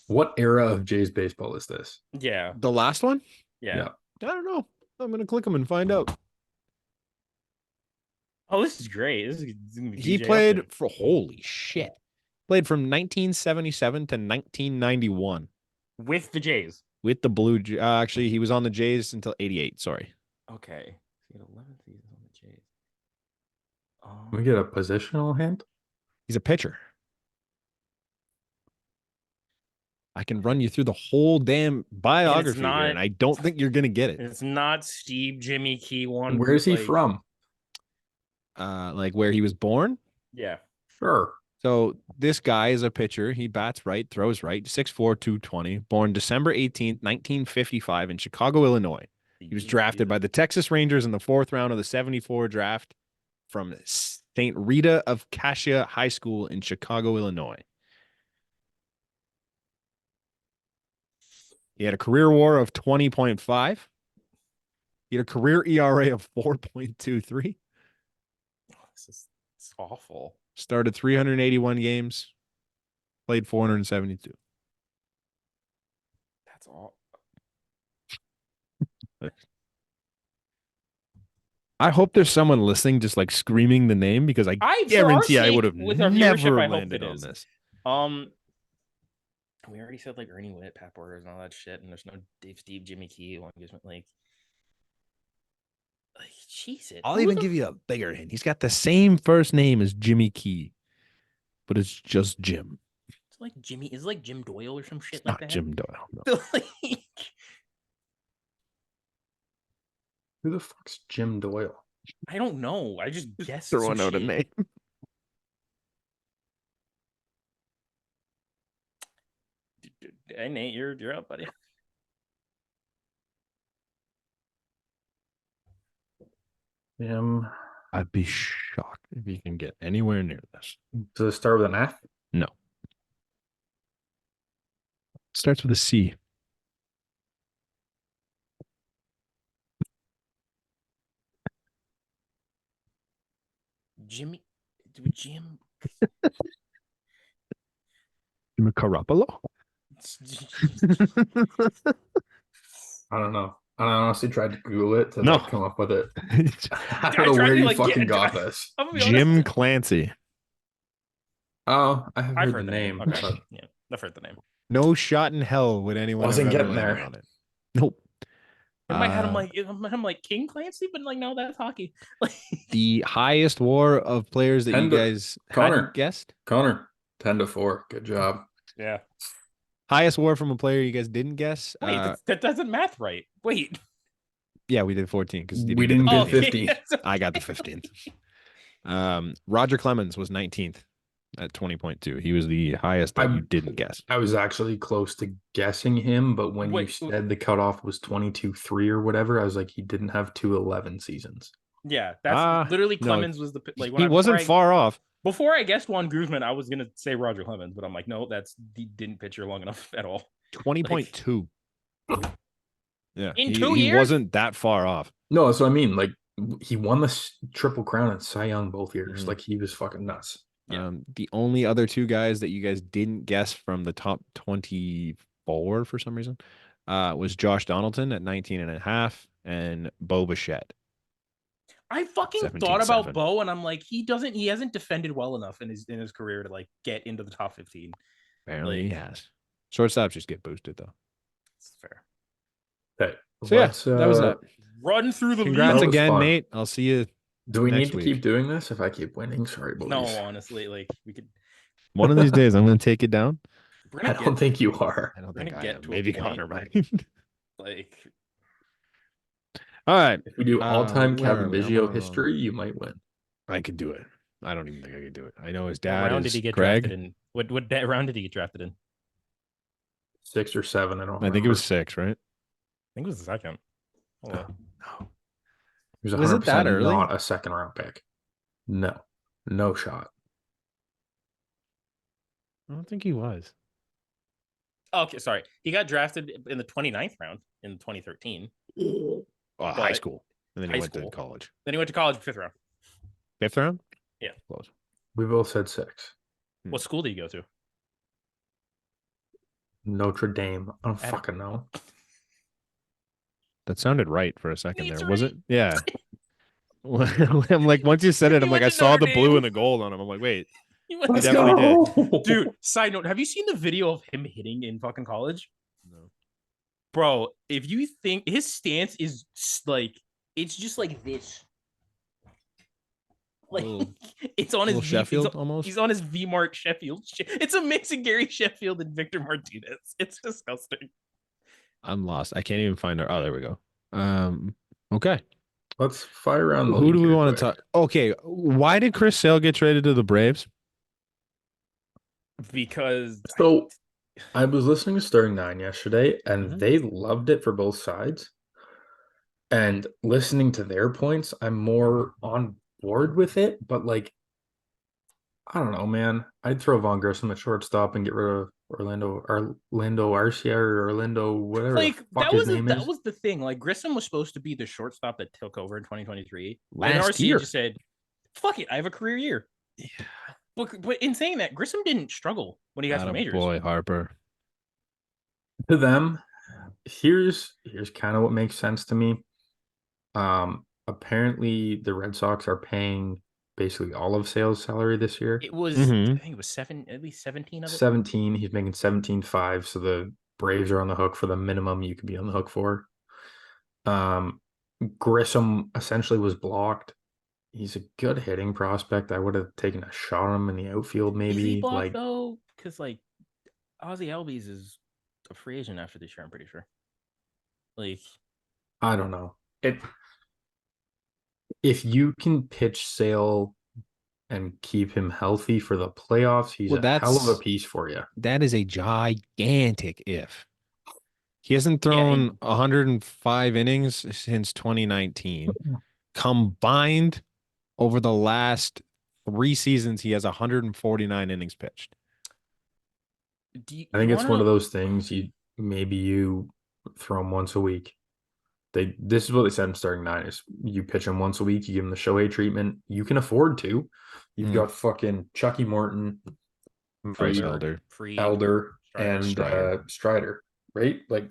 what era of Jays baseball is this? Yeah. The last one? Yeah. I don't know. I'm gonna click him and find out. Oh, this is great. This is gonna be He DJ played update. for holy shit. Played from 1977 to 1991 with the Jays. with the Blue. Actually, he was on the Jays until 88. Sorry. Okay. He had 11 seasons on the Jays. Can we get a positional hint? He's a pitcher. I can run you through the whole damn biography here, and I don't think you're gonna get it. It's not Steve Jimmy Key one. Where is he from? Like where he was born. Yeah. Sure. So this guy is a pitcher. He bats right, throws right, 6'4", 220. Born December 18th, 1955 in Chicago, Illinois. He was drafted by the Texas Rangers in the 4th round of the 74 draft from St. Rita of Cassia High School in Chicago, Illinois. He had a career WAR of 20.5. He had a career ERA of 4.23. It's awful. Started 381 games. Played 472. That's all. I hope there's someone listening just like screaming the name because I guarantee I would have never landed on this. We already said like Ernie Witt, Pat Borders, and all that shit, and there's no Steve Jimmy Key. One gives me like Jesus. I'll even give you a bigger hint. He's got the same first name as Jimmy Key, but it's just Jim. It's like Jimmy. Is like Jim Doyle or some shit It's like not that. Jim Doyle. No. Who the fuck's Jim Doyle? I don't know. I just guessed. Throwing out a name. Hey Nate, you're up, buddy. I'd be shocked if you can get anywhere near this. Does it start with an F? No. It starts with a C. Jim. Garoppolo? I don't know. I honestly tried to Google it to No. like come up with it. I I don't know tried where to you like fucking get. got this. I'm gonna be Jim honest. Clancy. Oh, I have I've heard the name. Okay. But Yeah, I've heard the name. No shot in hell would anyone have Wasn't ever getting landed there. on it. Nope. In my head, I'm like King Clancy, but like no, that's hockey. Like The highest WAR of players that you guys hadn't guessed. Connor, 10-4. Good job. yeah. Highest WAR from a player you guys didn't guess. Wait, that doesn't math right. Wait. Yeah, we did 14 because We didn't get 50. I got the 15th. Roger Clemens was 19th at 20.2. He was the highest that you didn't guess. I was actually close to guessing him, but when you said the cutoff was 22-3 or whatever, I was like, he didn't have 211 seasons. Yeah, that's literally Clemens was the like. When he wasn't far off. Before I guessed Juan Guzman, I was gonna say Roger Clemens, but I'm like, no, he didn't pitch here long enough at all. 20.2. Yeah, in 2 years, he wasn't that far off. No, that's what I mean. Like he won the Triple Crown and Cy Young both years. Mm-hmm. Like he was fucking nuts. Yeah. The only other two guys that you guys didn't guess from the top 24 for some reason was Josh Donaldson at 19.5 and Bo Bichette. I fucking thought about Bo, and I'm like, he hasn't defended well enough in his career to like get into the top 15. Apparently he has. Shortstops just get boosted though. That's fair. Okay. So yeah, that was that. Run through the Congrats league. again, Nate. I'll see you. Do we need to keep doing this if I keep winning? Sorry, boys. No, honestly, like we could. One of these days, I'm going to take it down. I don't think you are. I don't think I am. To maybe Connor might. Like, all right. If we do all-time Kevin Biggio history, you might win. I could do it. I don't even think I could do it. I know his what dad round is did he get Greg. drafted in? What round did he get drafted in? 6 or 7. I think it was 6, right? I think it was the second. No. He was 100% Was it that early? Not a second-round pick. No shot. I don't think he was. Okay, sorry. He got drafted in the 29th round in 2013. High school. And then he went to college. Then he went to college 5th round. 5th round? Yeah. Close. We both said 6. What school did he go to? Notre Dame. I don't fucking know. That sounded right for a second there. Was it? Yeah. I'm like, once you said it, I'm like, I saw the blue and the gold on him. I'm like, wait. He definitely did. Dude, side note, have you seen the video of him hitting in fucking college? No. Bro, if you think his stance is like, it's just like this. Like, it's on his Sheffield almost. He's on his V-Mark Sheffield. It's a mix of Gary Sheffield and Victor Martinez. It's disgusting. I'm lost. I can't even find our. Oh, there we go. Okay. Let's fire around. Who do we want to talk? Okay. Why did Chris Sale get traded to the Braves? Because I was listening to Stirring 9 yesterday, and they loved it for both sides. And listening to their points, I'm more on board with it. But like, I don't know, man. I'd throw Von Grissom at shortstop and get rid of Orlando Arcia or Orlando whatever. Like that was the thing. Like Grissom was supposed to be the shortstop that took over in 2023. And Arcia just said, "Fuck it, I have a career year." Yeah. But in saying that, Grissom didn't struggle when he got to the majors. Boy, Harper. To them, here's kind of what makes sense to me. Apparently the Red Sox are paying basically all of Sale's salary this year. It was I think it was at least 17 of it. 17. He's making 17.5, so the Braves are on the hook for the minimum you could be on the hook for. Grissom essentially was blocked. He's a good hitting prospect. I would have taken a shot on him in the outfield, maybe. Is he blocked though? Because like Ozzie Albies is a free agent after this year, I'm pretty sure. Like, I don't know. If you can pitch Sale and keep him healthy for the playoffs, he's a hell of a piece for you. That is a gigantic if. He hasn't thrown 105 innings since 2019. Combined over the last 3 seasons, he has 149 innings pitched. I think it's one of those things you throw him once a week. This is what they said in starting nine is you pitch him once a week, you give him the Shohei treatment. You can afford to. You've got fucking Chucky Morton, Bryce Elder, Elder. Freed, Elder, Strider. and Strider. Strider, right? Like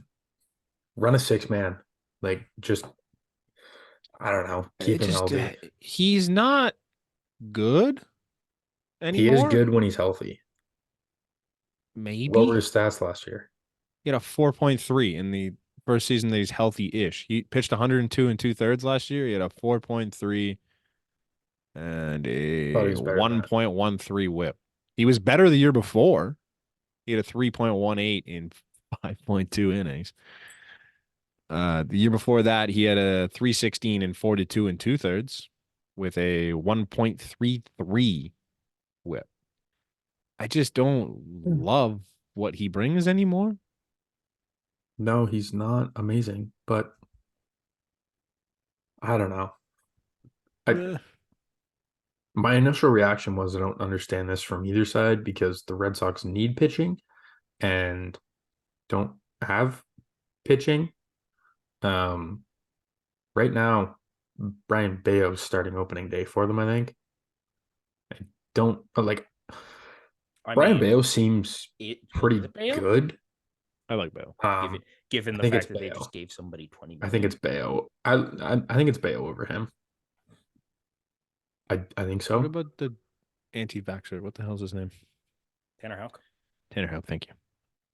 run a 6-man. Like just I don't know, keep him healthy. He's not good He is anymore. good when he's healthy. Maybe What were his stats last year? he had a 4.3 in the first season that he's healthy-ish. He pitched 102 and 2/3 last year. He had a 4.3 and Thought he a was better than that. 1.13 whip. He was better the year before. He had a 3.18 in 5.2 innings. The year before that, he had a 316 and 42 and 2/3 with a 1.33 whip. I just don't love what he brings anymore. No, he's not amazing, but I don't know. My initial reaction was I don't understand this from either side because the Red Sox need pitching and don't have pitching. Right now, Brian Bayo's starting opening day for them, I think. I don't like I Brian mean, Bayo seems pretty is it Bayo? good. I like Bale. Given I the think fact it's that they Bayo. just gave somebody 20 I think million. it's Bayo. I think it's Bayo over him. I think so. What about the anti-vaxxer? What the hell's his name? Tanner Houck. Tanner Houck, thank you.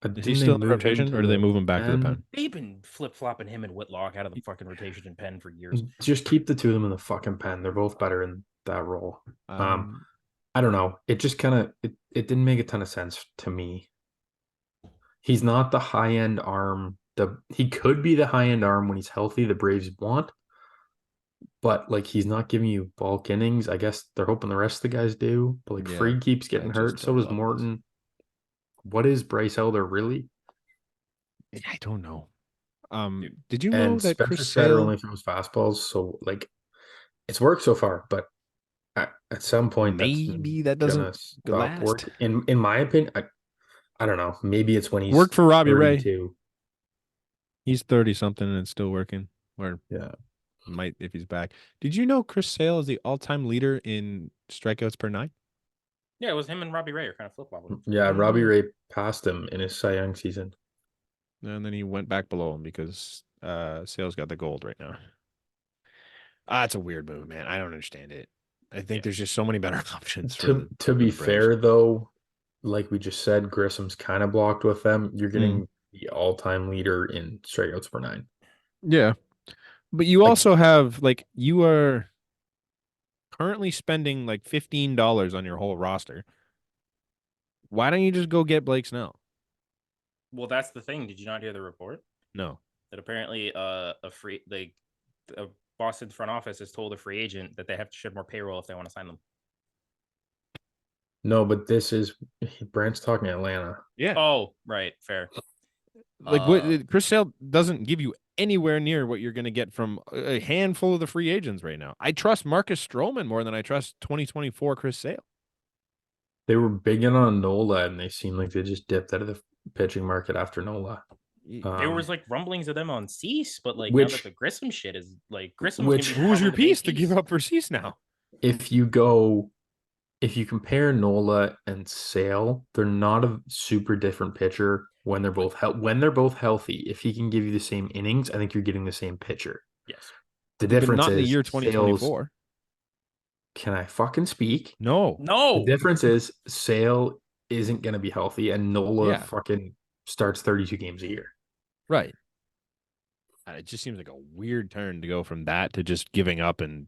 Is Didn't he they still in the move him rotation, to or do they the move him back to the pen? They've been flip flopping him and Whitlock out of the fucking rotation and pen for years. Just keep the two of them in the fucking pen. They're both better in that role. I don't know. It just kind of it didn't make a ton of sense to me. He's not the high end arm. He could be the high end arm when he's healthy. The Braves want, but like he's not giving you bulk innings. I guess they're hoping the rest of the guys do. But like Yeah, Freed keeps getting I hurt. just So don't does love Morton. What is Bryce Elder really? I don't know. Did you know And that Chris Spencer Strider Sale only throws fastballs. So like it's worked so far, but at some point that's maybe that doesn't gonna stop last? work. In my opinion, I don't know. Maybe it's when he's Worked for Robbie Ray. 32. He's 30 something and it's still working. Or Yeah. might if he's back. Did you know Chris Sale is the all-time leader in strikeouts per nine? Yeah, it was him and Robbie Ray are kind of flip flopping. Yeah, Robbie Ray passed him in his Cy Young season. And then he went back below him because Sale's got the gold right now. It's a weird move, man. I don't understand it. I think there's just so many better options for the To be Braves. fair, though, like we just said, Grissom's kind of blocked with them. You're getting the all-time leader in strikeouts per nine. Yeah. But you Like- also have you are currently spending like $15 on your whole roster. Why don't you just go get Blake Snell? Well, that's the thing. Did you not hear the report? No. That apparently a Boston front office has told a free agent that they have to shed more payroll if they want to sign them. No, but this is Brant's talking Atlanta. Yeah. Oh, right, fair. What Chris Sale doesn't give you anywhere near what you're going to get from a handful of the free agents right now. I trust Marcus Stroman more than I trust 2024 Chris Sale. They were big in on Nola, and they seemed like they just dipped out of the pitching market after Nola. There was like rumblings of them on Cease, but like now that the Grissom shit is like Grissom, who's your piece to give up for Cease now? If you compare Nola and Sale, they're not a super different pitcher when they're both healthy. If he can give you the same innings, I think you're getting the same pitcher. Yes. The difference not is in the year 2024. Can I fucking speak? No. The difference is Sale isn't going to be healthy, and Nola fucking starts 32 games a year. Right. It just seems like a weird turn to go from that to just giving up and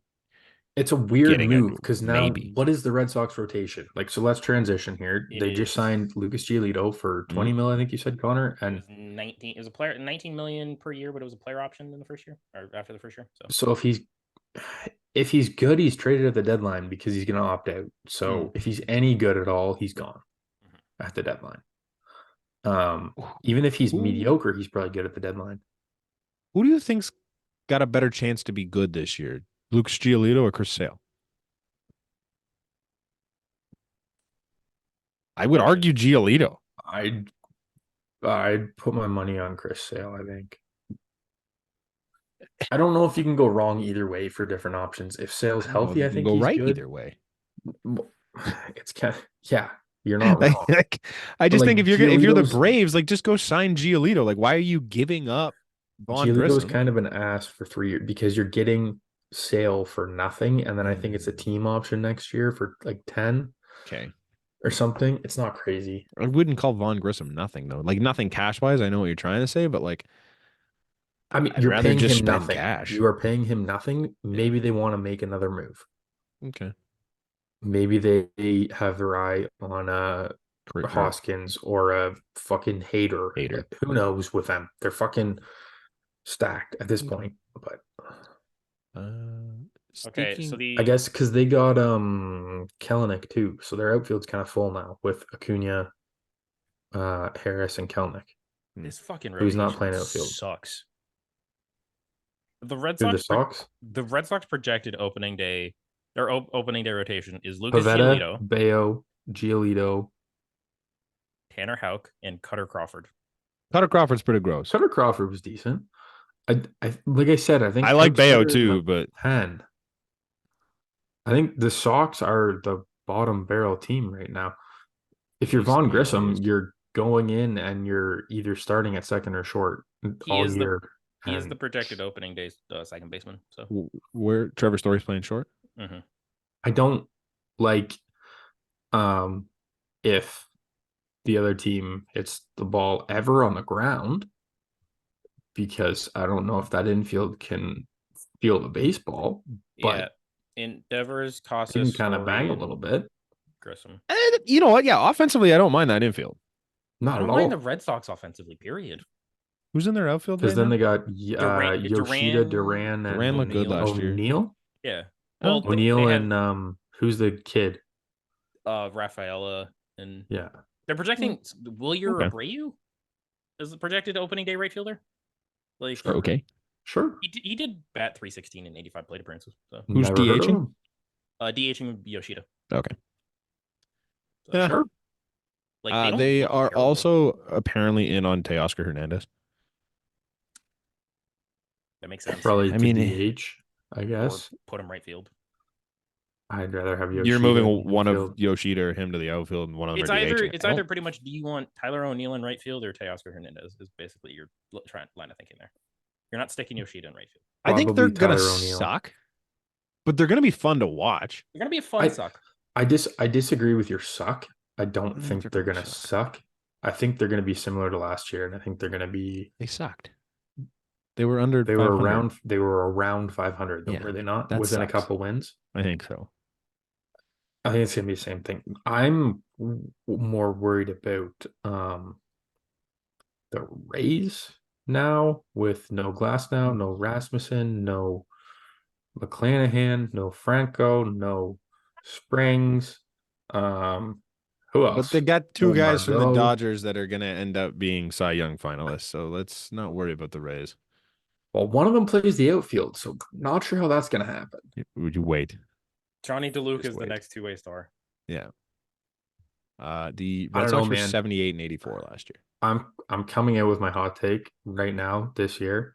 it's a weird move because now what is the Red Sox rotation? Like, so let's transition here. They just signed Lucas Giolito for 20 mil, I think you said, Connor. And it was 19. It was a player 19 million per year, but it was a player option in the first year or after the first year. So if he's good, he's traded at the deadline because he's going to opt out. So if he's any good at all, he's gone at the deadline. Even if he's mediocre, he's probably good at the deadline. Who do you think's got a better chance to be good this year? Lucas Giolito or Chris Sale? I would argue Giolito. I'd put my money on Chris Sale, I think. I don't know if you can go wrong either way for different options. If Sale's I don't know if healthy, you I can think go he's right good. either way. It's kind of, yeah, you're not wrong. I But just like think if you're the Giolito's Braves, like just go sign Giolito. Like, why are you giving up Vaughn Giolito's Grissom? kind of an ass for 3 years because you're getting Sale for nothing, and then I think it's a team option next year for like 10 Okay. or something. It's not crazy. I wouldn't call Vaughn Grissom nothing though. Like nothing cash wise. I know what you're trying to say, but like I mean, I'd you're rather paying just him spend nothing. cash. You are paying him nothing. Yeah. Maybe they want to make another move. Okay. Maybe they have their eye on Or Hoskins or a fucking hater. hater. Like, who knows with them? They're fucking stacked at this point. But Uh, Okay, so speaking. I the guess because they got Kellenic too, so their outfield's kind of full now with Acuna, Harris, and Kellenic, this fucking who's not rotation playing outfield. sucks. The Red Through the Sox Sox, the Red Sox projected opening day, their opening day rotation is Lucas Pavetta, Giolito, Bayo, Giolito. Tanner Houck, and Cutter Crawford. Cutter Crawford's pretty gross. Cutter Crawford was decent. I like I said, I think I like Houk's Bayo better than too, a but 10. I think the Sox are the bottom barrel team right now. If you're least on Vaughn the AL Grissom, East. you're going in and you're either starting at second or short He all is year. he is the And projected opening day second baseman. So Where Trevor Story's playing short. I don't like if the other team hits the ball ever on the ground because I don't know if that infield can feel the baseball, yeah, but Endeavors, they Casas, can kind of Story, bang a and little bit. Grissom. You know what? Yeah, offensively, I don't mind that infield. I Not at don't mind the all. Red Sox offensively. Period. Who's in their outfield Because right then now? they got Yoshida, Duran, Duran, Duran and looked good O'Neill. last year. O'Neill. Yeah. Oh, Well, okay. they O'Neill have and who's the kid? Rafaela, and Yeah. they're projecting Wilyer Okay. Abreu as the projected opening day right fielder. Like Sure. Okay. Sure. he did bat 316 in 85 plate appearances. So Who's Never heard of DHing? him. DHing Yoshida. Okay. So, Yeah. Sure. like they don't They look are terrible. also apparently in on Teoscar Hernandez. That makes sense. Probably I to mean, DH, I Or guess. put him right field. I'd rather have you're Yoshida in moving the one of infield. Yoshida or him to the outfield, and one of them It's are either DHing. it's either pretty much do you want Tyler O'Neill in right field or Teoscar Hernandez is basically your line of thinking there. You're not sticking Yoshida in right field. I think they're Probably gonna Tyler O'Neill. suck, but they're gonna be fun to watch. They're gonna be a fun suck. I disagree with your suck. I don't think think they're they're gonna gonna suck. I think they're gonna be similar to last year, and I think they're gonna be They sucked. They were under. they 500. were around 500, Yeah, were they not? that Within a sucks. couple wins. I think so. I think it's gonna be the same thing. I'm more worried about the Rays now with no Glass now, no Rasmussen, no McClanahan, no Franco, no Springs. Who else? But they got two No guys from the Margot. Dodgers that are gonna end up being Cy Young finalists. So let's not worry about the Rays. Well, one of them plays the outfield, so not sure how that's gonna happen. Would you wait? Johnny DeLuca Just is the wait. next two-way star. Yeah. The I Red don't Sox know, were man. 78 and 84 last year. I'm coming out with my hot take right now this year.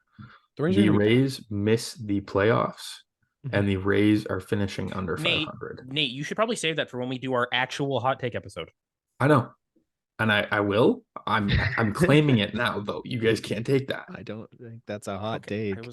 The Rays, The Rays miss the playoffs, Mhm. and the Rays are finishing under Nate, 500. Nate, you should probably save that for when we do our actual hot take episode. I know, and I will. I'm claiming it now, though. You guys can't take that. I don't think that's a hot Okay, take.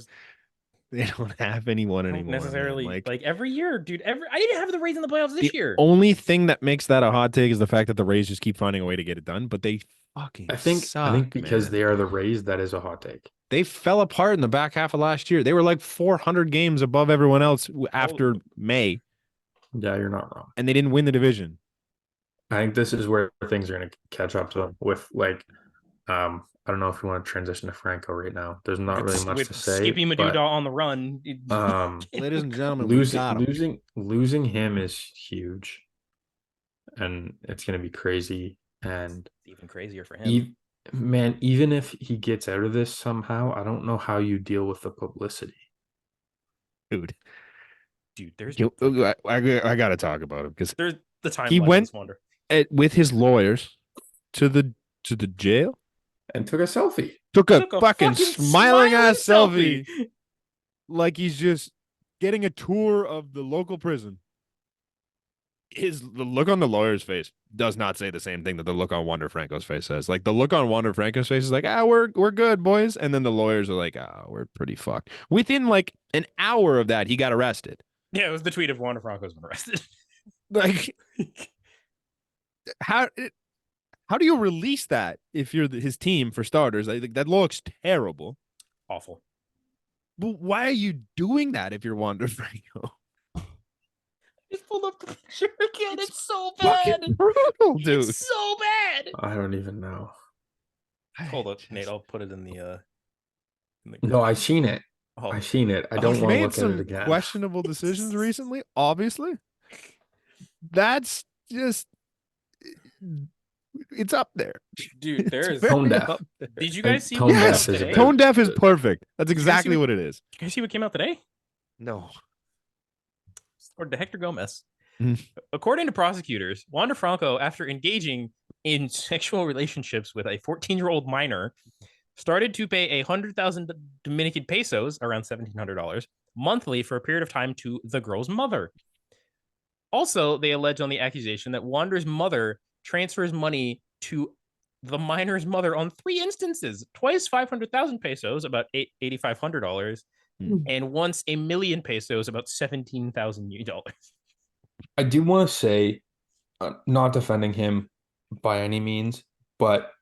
They don't have anyone I don't anymore. necessarily Man. like every year, dude. I didn't have the Rays in the playoffs this the year. only thing that makes that a hot take is the fact that the Rays just keep finding a way to get it done, but they fucking I think suck, because man. they are the Rays, that is a hot take. They fell apart in the back half of last year. They were like 400 games above everyone else after May, Yeah, you're not wrong. and they didn't win the division. I think this is where things are going to catch up to them with I don't know if you want to transition to Franco right now. There's not really much with to say. Skippy Maduda but, on the run. Ladies and gentlemen, we got 'em. losing him is huge, and it's going to be crazy. And It's even crazier for him. man, even if he gets out of this somehow, I don't know how you deal with the publicity. Dude, There's I got to talk about him because there's the timeline. he went wonder. with his lawyers to the jail, And took a selfie. took a fucking smiling ass selfie like he's just getting a tour of the local prison. The look on the lawyer's face does not say the same thing that the look on Wander Franco's face says. Like the look on Wander Franco's face is like, we're good, boys. And then the lawyers are like, we're pretty fucked. Within like an hour of that, he got arrested. Yeah, it was the tweet of Wander Franco's been arrested. Like, how do you release that if you're his team for starters? I think that looks terrible. Awful. But why are you doing that if you're Wander Franco? Just pulled up the picture again. It's so bad. Brutal, dude. It's so bad. I don't even know. Hold up, Nate. I'll put it in the. No, I've seen it. Oh. I've seen it. I don't He's want to made look at some it again. questionable decisions recently. Obviously, that's just it's up there. Dude, there's Tone deaf. Did you guys see Tone what came out deaf is a today? Tone deaf is perfect. That's you guys see exactly what- what it is. Did you guys see what came out today? No. Or to Hector Gomez. Mhm. According to prosecutors, Wander Franco, after engaging in sexual relationships with a 14-year-old minor, started to pay 100,000 Dominican pesos, around $1,700, monthly for a period of time to the girl's mother. Also, they allege on the accusation that Wander's mother transfers money to the minor's mother on 3 instances, twice 500,000 pesos, about $8,500, and once 1,000,000 pesos, about $17,000. I do want to say, not defending him by any means, but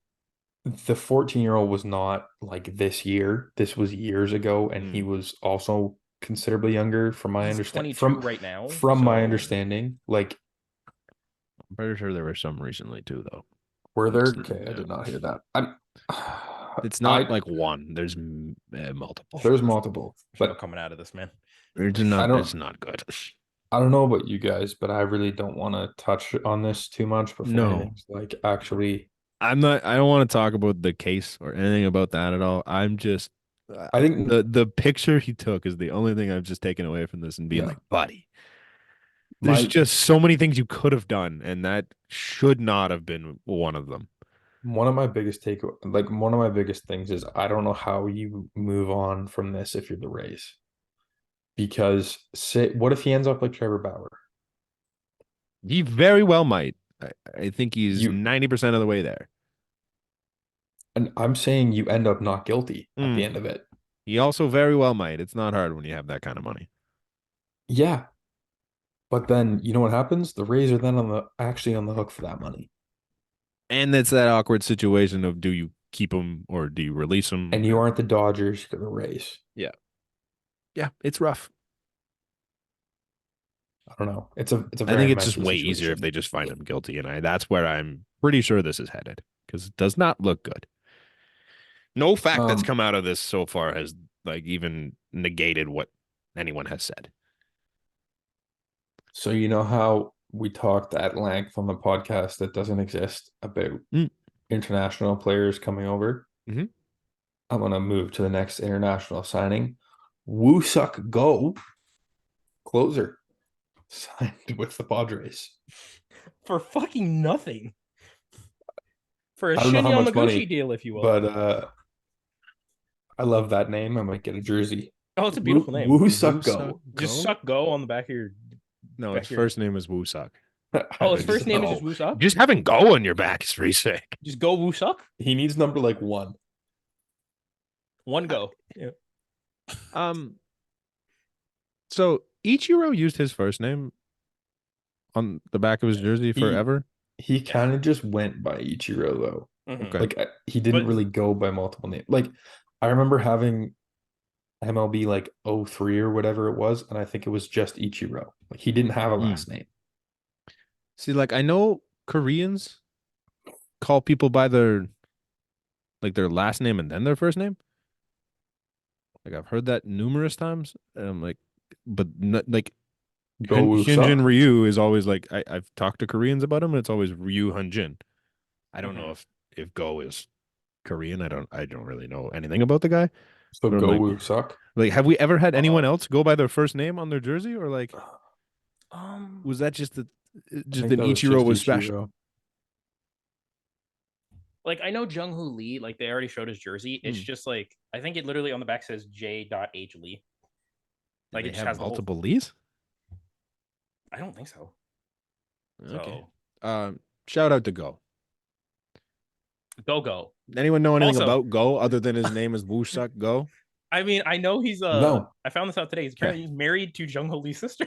the 14-year-old was not like this year. This was years ago, and he was also considerably younger from my understanding. 22 right now. From my so- understanding, like I'm pretty sure there were some recently too, though. were there? It's- Okay, I yeah. did not hear that. It's not like one. There's multiple. There's multiple, But but coming out of this, man. It's I not. don't- It's not good. I don't know about you guys, but I really don't want to touch on this too much before No. anything's like actually. I'm not. I don't want to talk about the case or anything about that at all. I'm just. I think the picture he took is the only thing I've just taken away from this and being Yeah. like, buddy, there's my just so many things you could have done, and that should not have been one of them. one of my biggest one of my biggest things is I don't know how you move on from this if you're the Rays. Because what if he ends up like Trevor Bauer? He very well might. I think he's You- 90% of the way there. And I'm saying you end up not guilty at Mm. the end of it. He also very well might. It's not hard when you have that kind of money. Yeah. But then you know what happens? The Rays are then actually on the hook for that money. And it's that awkward situation of do you keep him or do you release him? And you aren't the Dodgers, you're the Rays. Yeah, it's rough. I don't know. It's a I very think it's just messy way easier if situation. they just find him guilty. And that's where I'm pretty sure this is headed because it does not look good. No fact that's come out of this so far has like even negated what anyone has said. So you know how we talked at length on the podcast that doesn't exist about international players coming over? Mhm. I'm gonna move to the next international signing. Woo Suck Go, closer, signed with the Padres. For fucking nothing. For a I don't know how Shinya much money, Noguchi deal, if you will. But I love that name. I might get a jersey. Oh, it's a beautiful name. Woo Suck Woo Go. Suck Just Go? suck go on the back of your. No, back its here. first name is Woo Suck. Oh, his first name is just No. Woo Suck? Just having go on your back is pretty sick. Just go Woo Suck? He needs number like 1. One go. Yeah. So Ichiro used his first name on the back of his jersey forever. He kind of just went by Ichiro though. Mhm. Okay. Like he didn't But- really go by multiple names. Like I remember having MLB like 03 or whatever it was, and I think it was just Ichiro. Like he didn't have a last name. See, like I know Koreans call people by their last name and then their first name. Like I've heard that numerous times, and I'm like, but not, like Go Woo Hyunjin Suck. Ryu is always like I've talked to Koreans about him, and it's always Ryu Hyunjin. I don't know if Go is Korean. I don't really know anything about the guy. So But I'm Go like- Woo Suck. Like, have we ever had anyone else go by their first name on their jersey, or like was that just I an think that Ichiro just was special? Ichiro. Like, I know Jung Hoo Lee, like, they already showed his jersey. It's just like, I think it literally on the back says J.H. Lee. Like they it just have has the whole. multiple leads. I don't think so. Okay. So Shout out to Go. go. Anyone know anything Also- about Go other than his name is Woosuck Go? I mean, I know he's No. I found this out today. He's apparently married to Jung Ho Lee's sister.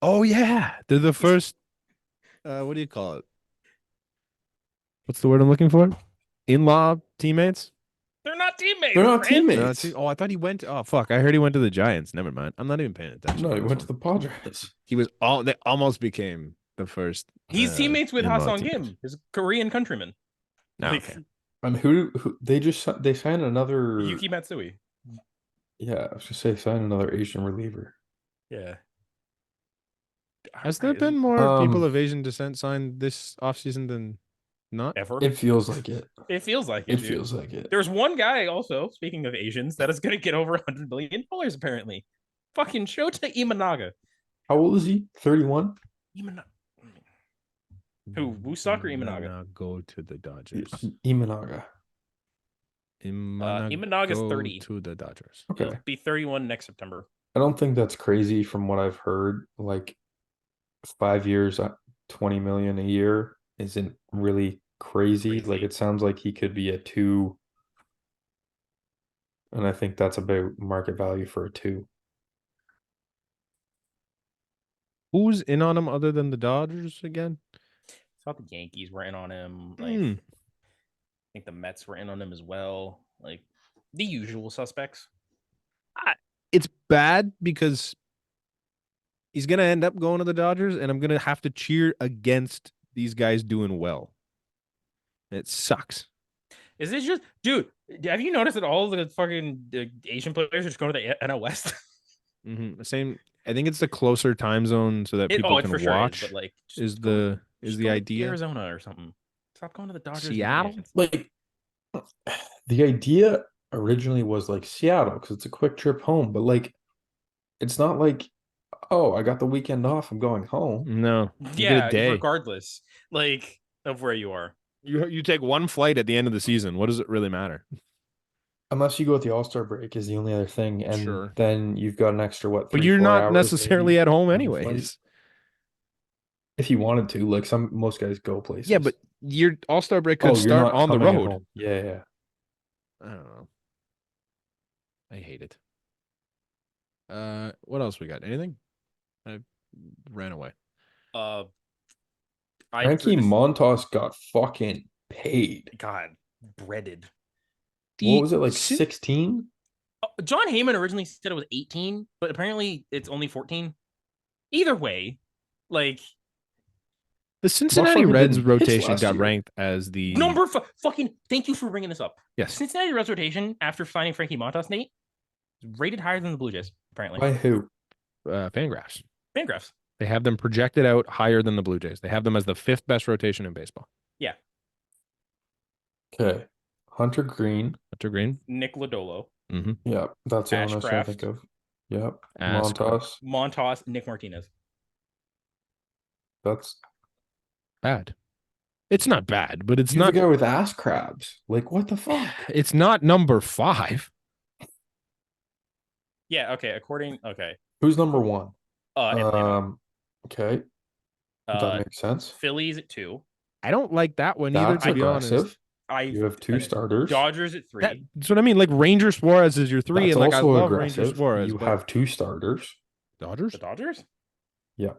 Oh yeah, they're the first. What do you call it? What's the word I'm looking for? In-law teammates. They're not teammates. They're not Brent. teammates. Oh, I thought he went. Oh fuck, I heard he went to the Giants. Never mind. I'm not even paying attention. No, to he this went to one. the Padres. He was all. They almost became the first. He's teammates with in-law Ha-Sung teammates. Kim, his Korean countryman. Oh, Like okay. And who they signed another Yuki Matsui. Yeah, I was gonna say sign another Asian reliever. Yeah. Has there Alright, been more people Um, of Asian descent signed this offseason than not? ever? It feels like it. It feels like it, It dude. feels like it. There's one guy also, speaking of Asians, that is going to get over $100 million apparently. Fucking Shota Imanaga. How old is he? 31? Who, Woosuck or Imanaga? Now go to the Dodgers. Imanaga. Imanaga's go 30. to the Dodgers. Okay. He'll be 31 next September. I don't think that's crazy from what I've heard. Like 5 years, 20 million a year isn't really crazy. Like it sounds like he could be a 2. And I think that's about market value for a 2. Who's in on him other than the Dodgers again? I thought the Yankees were in on him. Like, Hmm. I think the Mets were in on him as well. Like the usual suspects. It's bad because he's going to end up going to the Dodgers, and I'm going to have to cheer against these guys doing well. It sucks. Is it just, dude? Have you noticed that all the fucking Asian players are just going to the NL West? Mm-hmm. Same. I think it's the closer time zone so that people can watch. But like, Is just go the to idea? Arizona or something? Stop going to the Dodgers. Seattle? Like the idea originally was like Seattle because it's a quick trip home, but like it's not like, oh, I got the weekend off, I'm going home. No. You get Yeah, a day. regardless, like of where you are. You take one flight at the end of the season. What does it really matter? Unless you go with the All-Star break is the only other thing. And Sure. then you've got an extra, what, But 3-4 you're not hours necessarily maybe at home on the flight. anyways. If you wanted to, like most guys go places. Yeah, but your All-Star break could you're start not on the coming at road. home. Yeah. I don't know. I hate it. What else we got? Anything? I ran away. Frankie Montas got fucking paid. God, breaded. What was it, like 16? John Heyman originally said it was 18, but apparently it's only 14. Either way, like The Cincinnati Motherfucker Reds didn't pitch rotation last got year. ranked as the number fucking. Thank you for bringing this up. Yes. Cincinnati Reds rotation after signing Frankie Montas, Nate, rated higher than the Blue Jays. Apparently, By who? Fangraphs. Fangraphs. They have them projected out higher than the Blue Jays. They have them as the 5th best rotation in baseball. Yeah. Okay. Hunter Green. Hunter Green. Nick Lodolo. Mm-hmm. Yeah, that's the one I was trying to Ashcraft. think of. Yep. Ashcraft. Montas. Nick Martinez. That's Bad. It's not bad, but it's he's not. the guy with ass crabs. Like, what the fuck? It's not number 5. Yeah. Okay. Okay. Who's number 1? Atlanta. Okay. That makes sense. Phillies at 2. I don't like that one either, That's to be honest. aggressive. I You have 2 starters. Dodgers at 3. That's what I mean. Like Ranger Suarez is your 3, That's and like I also love Ranger aggressive. Suarez. You but have 2 starters. Dodgers. The Dodgers. Yeah.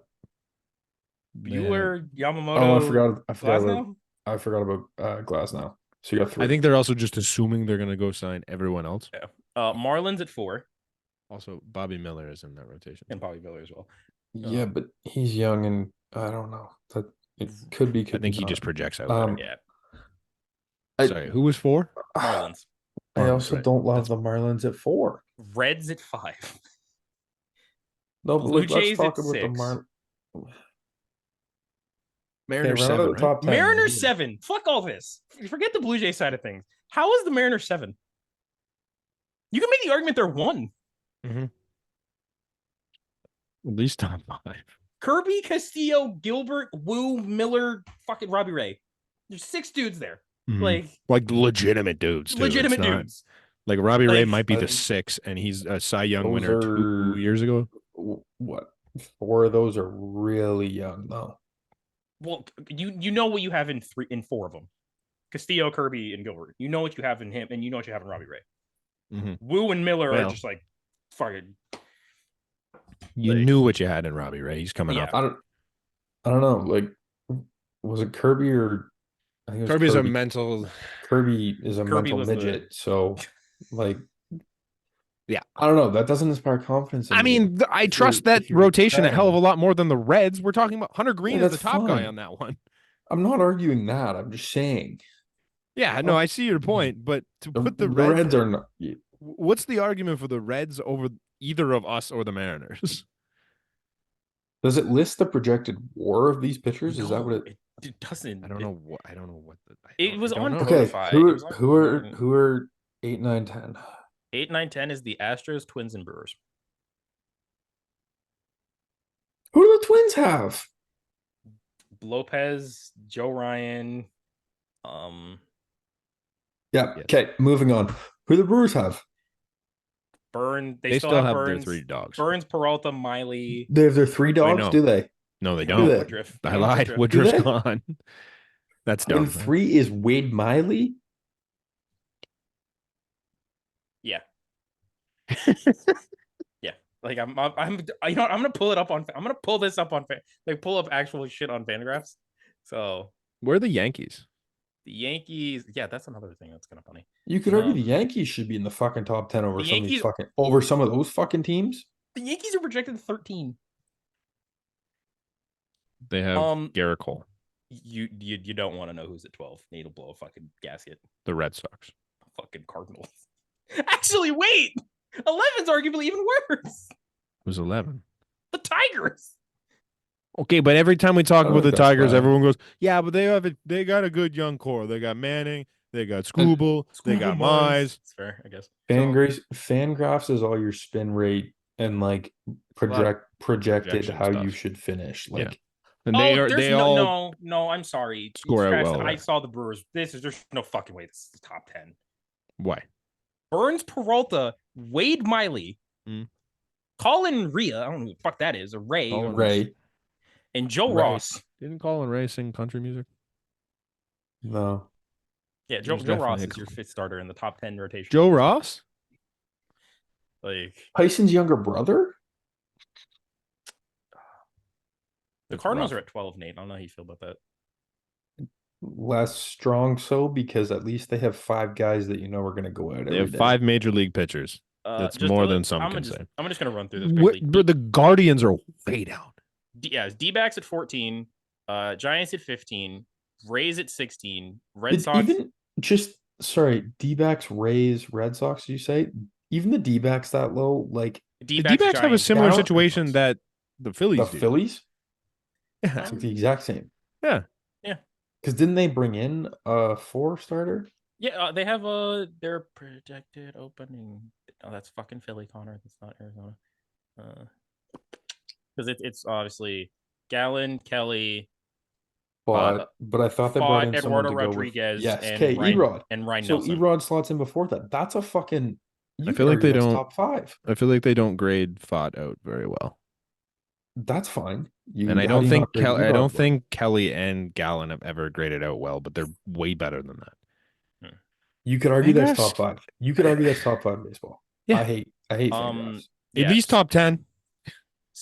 Bueller, Yamamoto. Oh, I forgot Glasnow? about Glasnow. So you got 3. I think they're also just assuming they're going to go sign everyone else. Yeah. Marlins at 4. Also, Bobby Miller is in that rotation. And Bobby Miller as well. Yeah, but he's young and I don't know. That it could be. I think he just projects out better. Yeah. Sorry, who was 4? Marlins. I also right. don't love the Marlins at 4. Reds at 5. No, but Blue let's Jays talk at about the 6. Marlins. Mariners Okay, round 7, out the right? top 10. Mariners 7. Fuck all this. Forget the Blue Jay side of things. How is the Mariners 7? You can make the argument they're 1. Mm-hmm. At least top 5. Kirby, Castillo, Gilbert, Wu, Miller, fucking Robbie Ray. There's 6 dudes there. Mhm. Like Like legitimate dudes. Too. legitimate It's not- dudes. Like Robbie Ray Like, might be I the think 6, and he's a Cy Young those winner 2 are years ago. what 4 of those are really young though. well, you know what you have in 4 of them. Castillo, Kirby, and Gilbert. You know what you have in him, and you know what you have in Robbie Ray. Mm-hmm. Wu and Miller are Well. just like fucking. You Like, knew what you had in Robbie Ray. He's coming Yeah. up. I don't know. Like, was it Kirby or I think it was Kirby's a Kirby. mental. Kirby is a Kirby mental was midget, so like Yeah. I don't know. That doesn't inspire confidence in I me. mean, I If trust you're- that if you're rotation a hell of a betting- lot more than the Reds. We're talking about Hunter Green Yeah, is the that's top guy fine. on that one. I'm not arguing that. I'm just saying Yeah, no, I see your point, but to put the the Reds, Reds are not. what's the argument for the Reds over either of us or the Mariners? Does it list the projected WAR of these pitchers? Is that what it? it doesn't. I don't know what. I don't know what. It was I don't on know. Okay, Codify. who It are was on who are Codify. who are 8, 9, 10? 8, 9, 10 is the Astros, Twins, and Brewers. Who do the Twins have? Lopez, Joe Ryan. Yeah. Yes. Okay, moving on. Who do the Brewers have? Burn. They still have their Burns, 3 dogs. Burns, Peralta, Miley. They have their 3 dogs. no. Do they? No, they Do don't. they? Woodruff. I No, lied. Woodruff. Woodruff's they? gone. That's And dumb. 3 is Wade Miley. Yeah. Yeah. Like I'm you know what, I'm gonna pull it up on. I'm gonna pull this up on like pull up actual shit on Fangraphs. So Where are the Yankees? the Yankees. Yeah, that's another thing that's kind of funny. You could argue the Yankees should be in the fucking top 10 over The some of these Yankees- over some of those fucking teams. The Yankees are projected 13. They have Garrett Cole, You don't want to know who's at 12. Need to blow a fucking gasket. the Red Sox. Fucking Cardinals. Actually, wait. 11's arguably even worse. Who's 11? The Tigers. Okay, but every time we talk I about don't the think that's Tigers, bad. everyone goes, "Yeah, but they got a good young core. They got Manning, they got Scooble, they got Mize." It's fair, I guess. Fangraphs is all your spin rate and like projected projection how you stuff. should finish. Yeah. Like And they all no, I'm sorry. score out Scratch well that. I there. saw the Brewers. There's no fucking way this is the top 10. Why? Burns, Peralta, Wade Miley, Mm. Colin Rhea, I don't know who the fuck that is, Colin Ray. and Joe Ray. Ross. Didn't Colin Ray sing country music? No. Yeah, There's Joe Ross definitely is your 5th starter in the top 10 rotation. Joe Ross? Like Tyson's younger brother? the That's Cardinals rough. are at 12, Nate. I don't know how you feel about that. Less strong so because at least they have 5 guys that you know are going to go out They every have day. 5 major league pitchers. That's Just more to- than some I'm can just, say. I'm just gonna run through this quickly. The Guardians are way down. Yeah, D-backs at 14, Giants at 15, Rays at 16, Red Did Sox. even just sorry, D-backs, Rays, Red Sox, did you say? Even the D-backs that low, like The D-backs have a similar Giants, situation that the Phillies the do. Phillies? Yeah. It's like the exact same. Yeah. Because didn't they bring in a 4 starter? Yeah, they have their projected opening. Oh, that's fucking Philly, Connor. That's not Arizona. Because it's obviously Gallen, Kelly, But I thought they brought in someone Eduardo to go Rodriguez, with yes, and okay, Ryan, Erod. and Ryan So Nelson. Erod slots in before that. That's a fucking. You I feel could like they argue that's don't- top 5. I feel like they don't grade Fott out very well. That's fine. And I how don't do you think not grade I Erod don't well? think Kelly and Gallen have ever graded out well, but they're way better than that. You could argue that's Fangraphs? top 5. You could argue that's top 5 baseball. Yeah. I hate Fangraphs. At least top 10.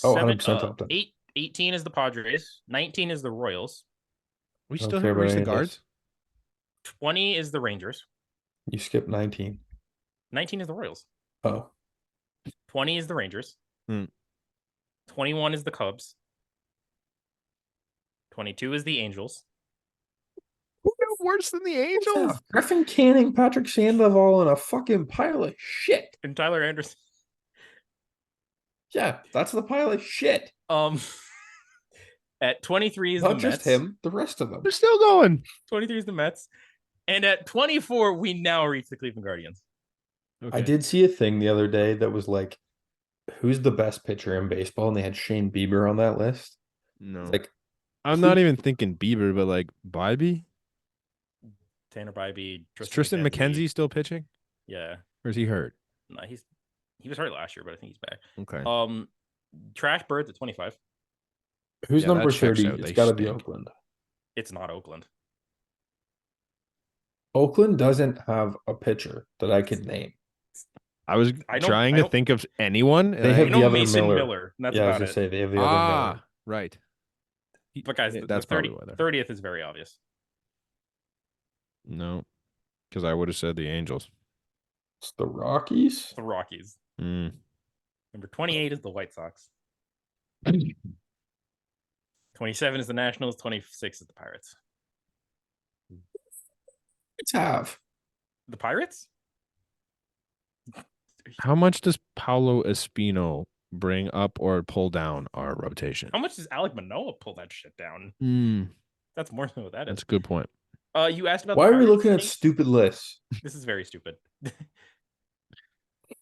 Oh, 100% top 10. 18 is the Padres, 19 is the Royals, We I don't still care haven't about reached the any of guards. this. 20 is the Rangers, You skipped 19. 19 is the Royals, Oh, 20 is the Rangers, Hmm. 21 is the Cubs, 22 is the Angels, Who got worse than the Angels? Griffin Canning, Patrick Sandoval, and a fucking pile of shit. and Tyler Anderson. Yeah, that's the pile of shit. At 23 is Not the just Mets. him, the rest of them. They're still going. 23 is the Mets. And at 24, we now reach the Cleveland Guardians. I did see a thing the other day that was like, who's the best pitcher in baseball? And they had Shane Bieber on that list. No. It's like, I'm not even thinking Bieber, but like Bybee. Tanner Bybee, Is Tristan McKenzie still pitching? Yeah. Or is he hurt? No, he was hurt last year, but I think he's back. Okay. Trash Birds at 25. Who's Yeah, that number checks 30? out. It's They got to be stink. Oakland. It's not Oakland. Oakland doesn't have a pitcher that I could name. I was trying to think of anyone. They have I know the other Mason Miller. Miller. And that's Yeah, I was about gonna it. say they have the other Miller. Right. But guys, That's the probably why they're 30th is very obvious. no, because I would have said the Angels. It's the Rockies. The Rockies. Mm. Number 28 is the White Sox. 27 is the Nationals. 26 is the Pirates. It's have. The Pirates? How much does Paulo Espino bring up or pull down our rotation? How much does Alek Manoah pull that shit down? That's more than what that is. That's a good point. You asked about Why the are we Pirates? looking at stupid lists? This is very stupid.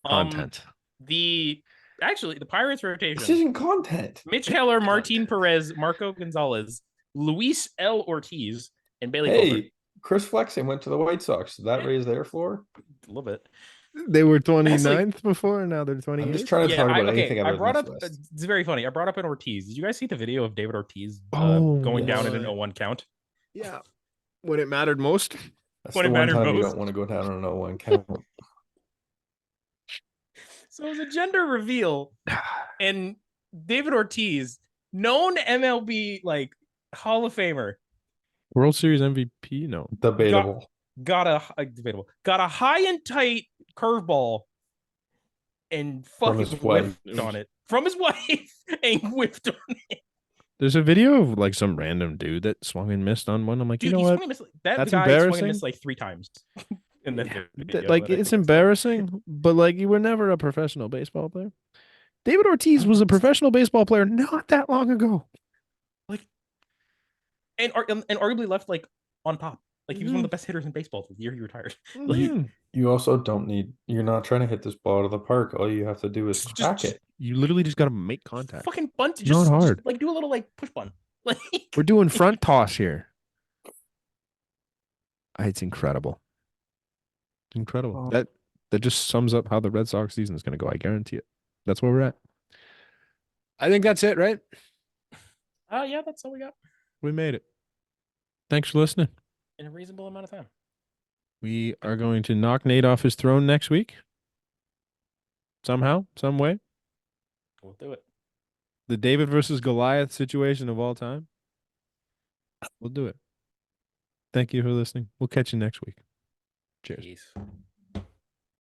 Content. The Pirates This rotation: isn't content. Mitch Keller, Martin Perez, Marco Gonzalez, Luis L. Ortiz, and Bailey Coulter. Hey, Chris Flexen went to the White Sox. Did that raise their floor? A little bit. They were 29th before, and now they're 28th. I'm just trying to talk about anything I other brought than up. this list. It's very funny. I brought up an Ortiz. Did you guys see the video of David Ortiz yes. going down in an 0-1 count? Yeah. When it mattered most. That's when the it one mattered time you most. don't want to go down on an 0-1 count. So it was a gender reveal, and David Ortiz, known MLB like Hall of Famer, World Series MVP? No. Debatable. got a high and tight curveball and fucking whiffed on it from his wife and whiffed on it. There's a video of like some random dude that swung and missed on one. I'm like, Dude, you know what? That's guy embarrassing. swung and missed like 3 times. In the video, like it's embarrassing, but like you were never a professional baseball player. David Ortiz was a professional baseball player not that long ago. Like, and arguably left like on top. Like he was one of the best hitters in baseball the year he retired. Like, you also don't need. You're not trying to hit this ball out of the park. All you have to do is crack it. You literally just got to make contact. Fucking bunt. Not hard. Just, like do a little like push bunt. Like we're doing front toss here. It's incredible. Incredible. That just sums up how the Red Sox season is going to go. I guarantee it. That's where we're at. I think that's it, right? Yeah, that's all we got. We made it. Thanks for listening. In a reasonable amount of time. We are going to knock Nate off his throne next week. Somehow, some way. We'll do it. The David versus Goliath situation of all time. We'll do it. Thank you for listening. We'll catch you next week. Cheers. Peace.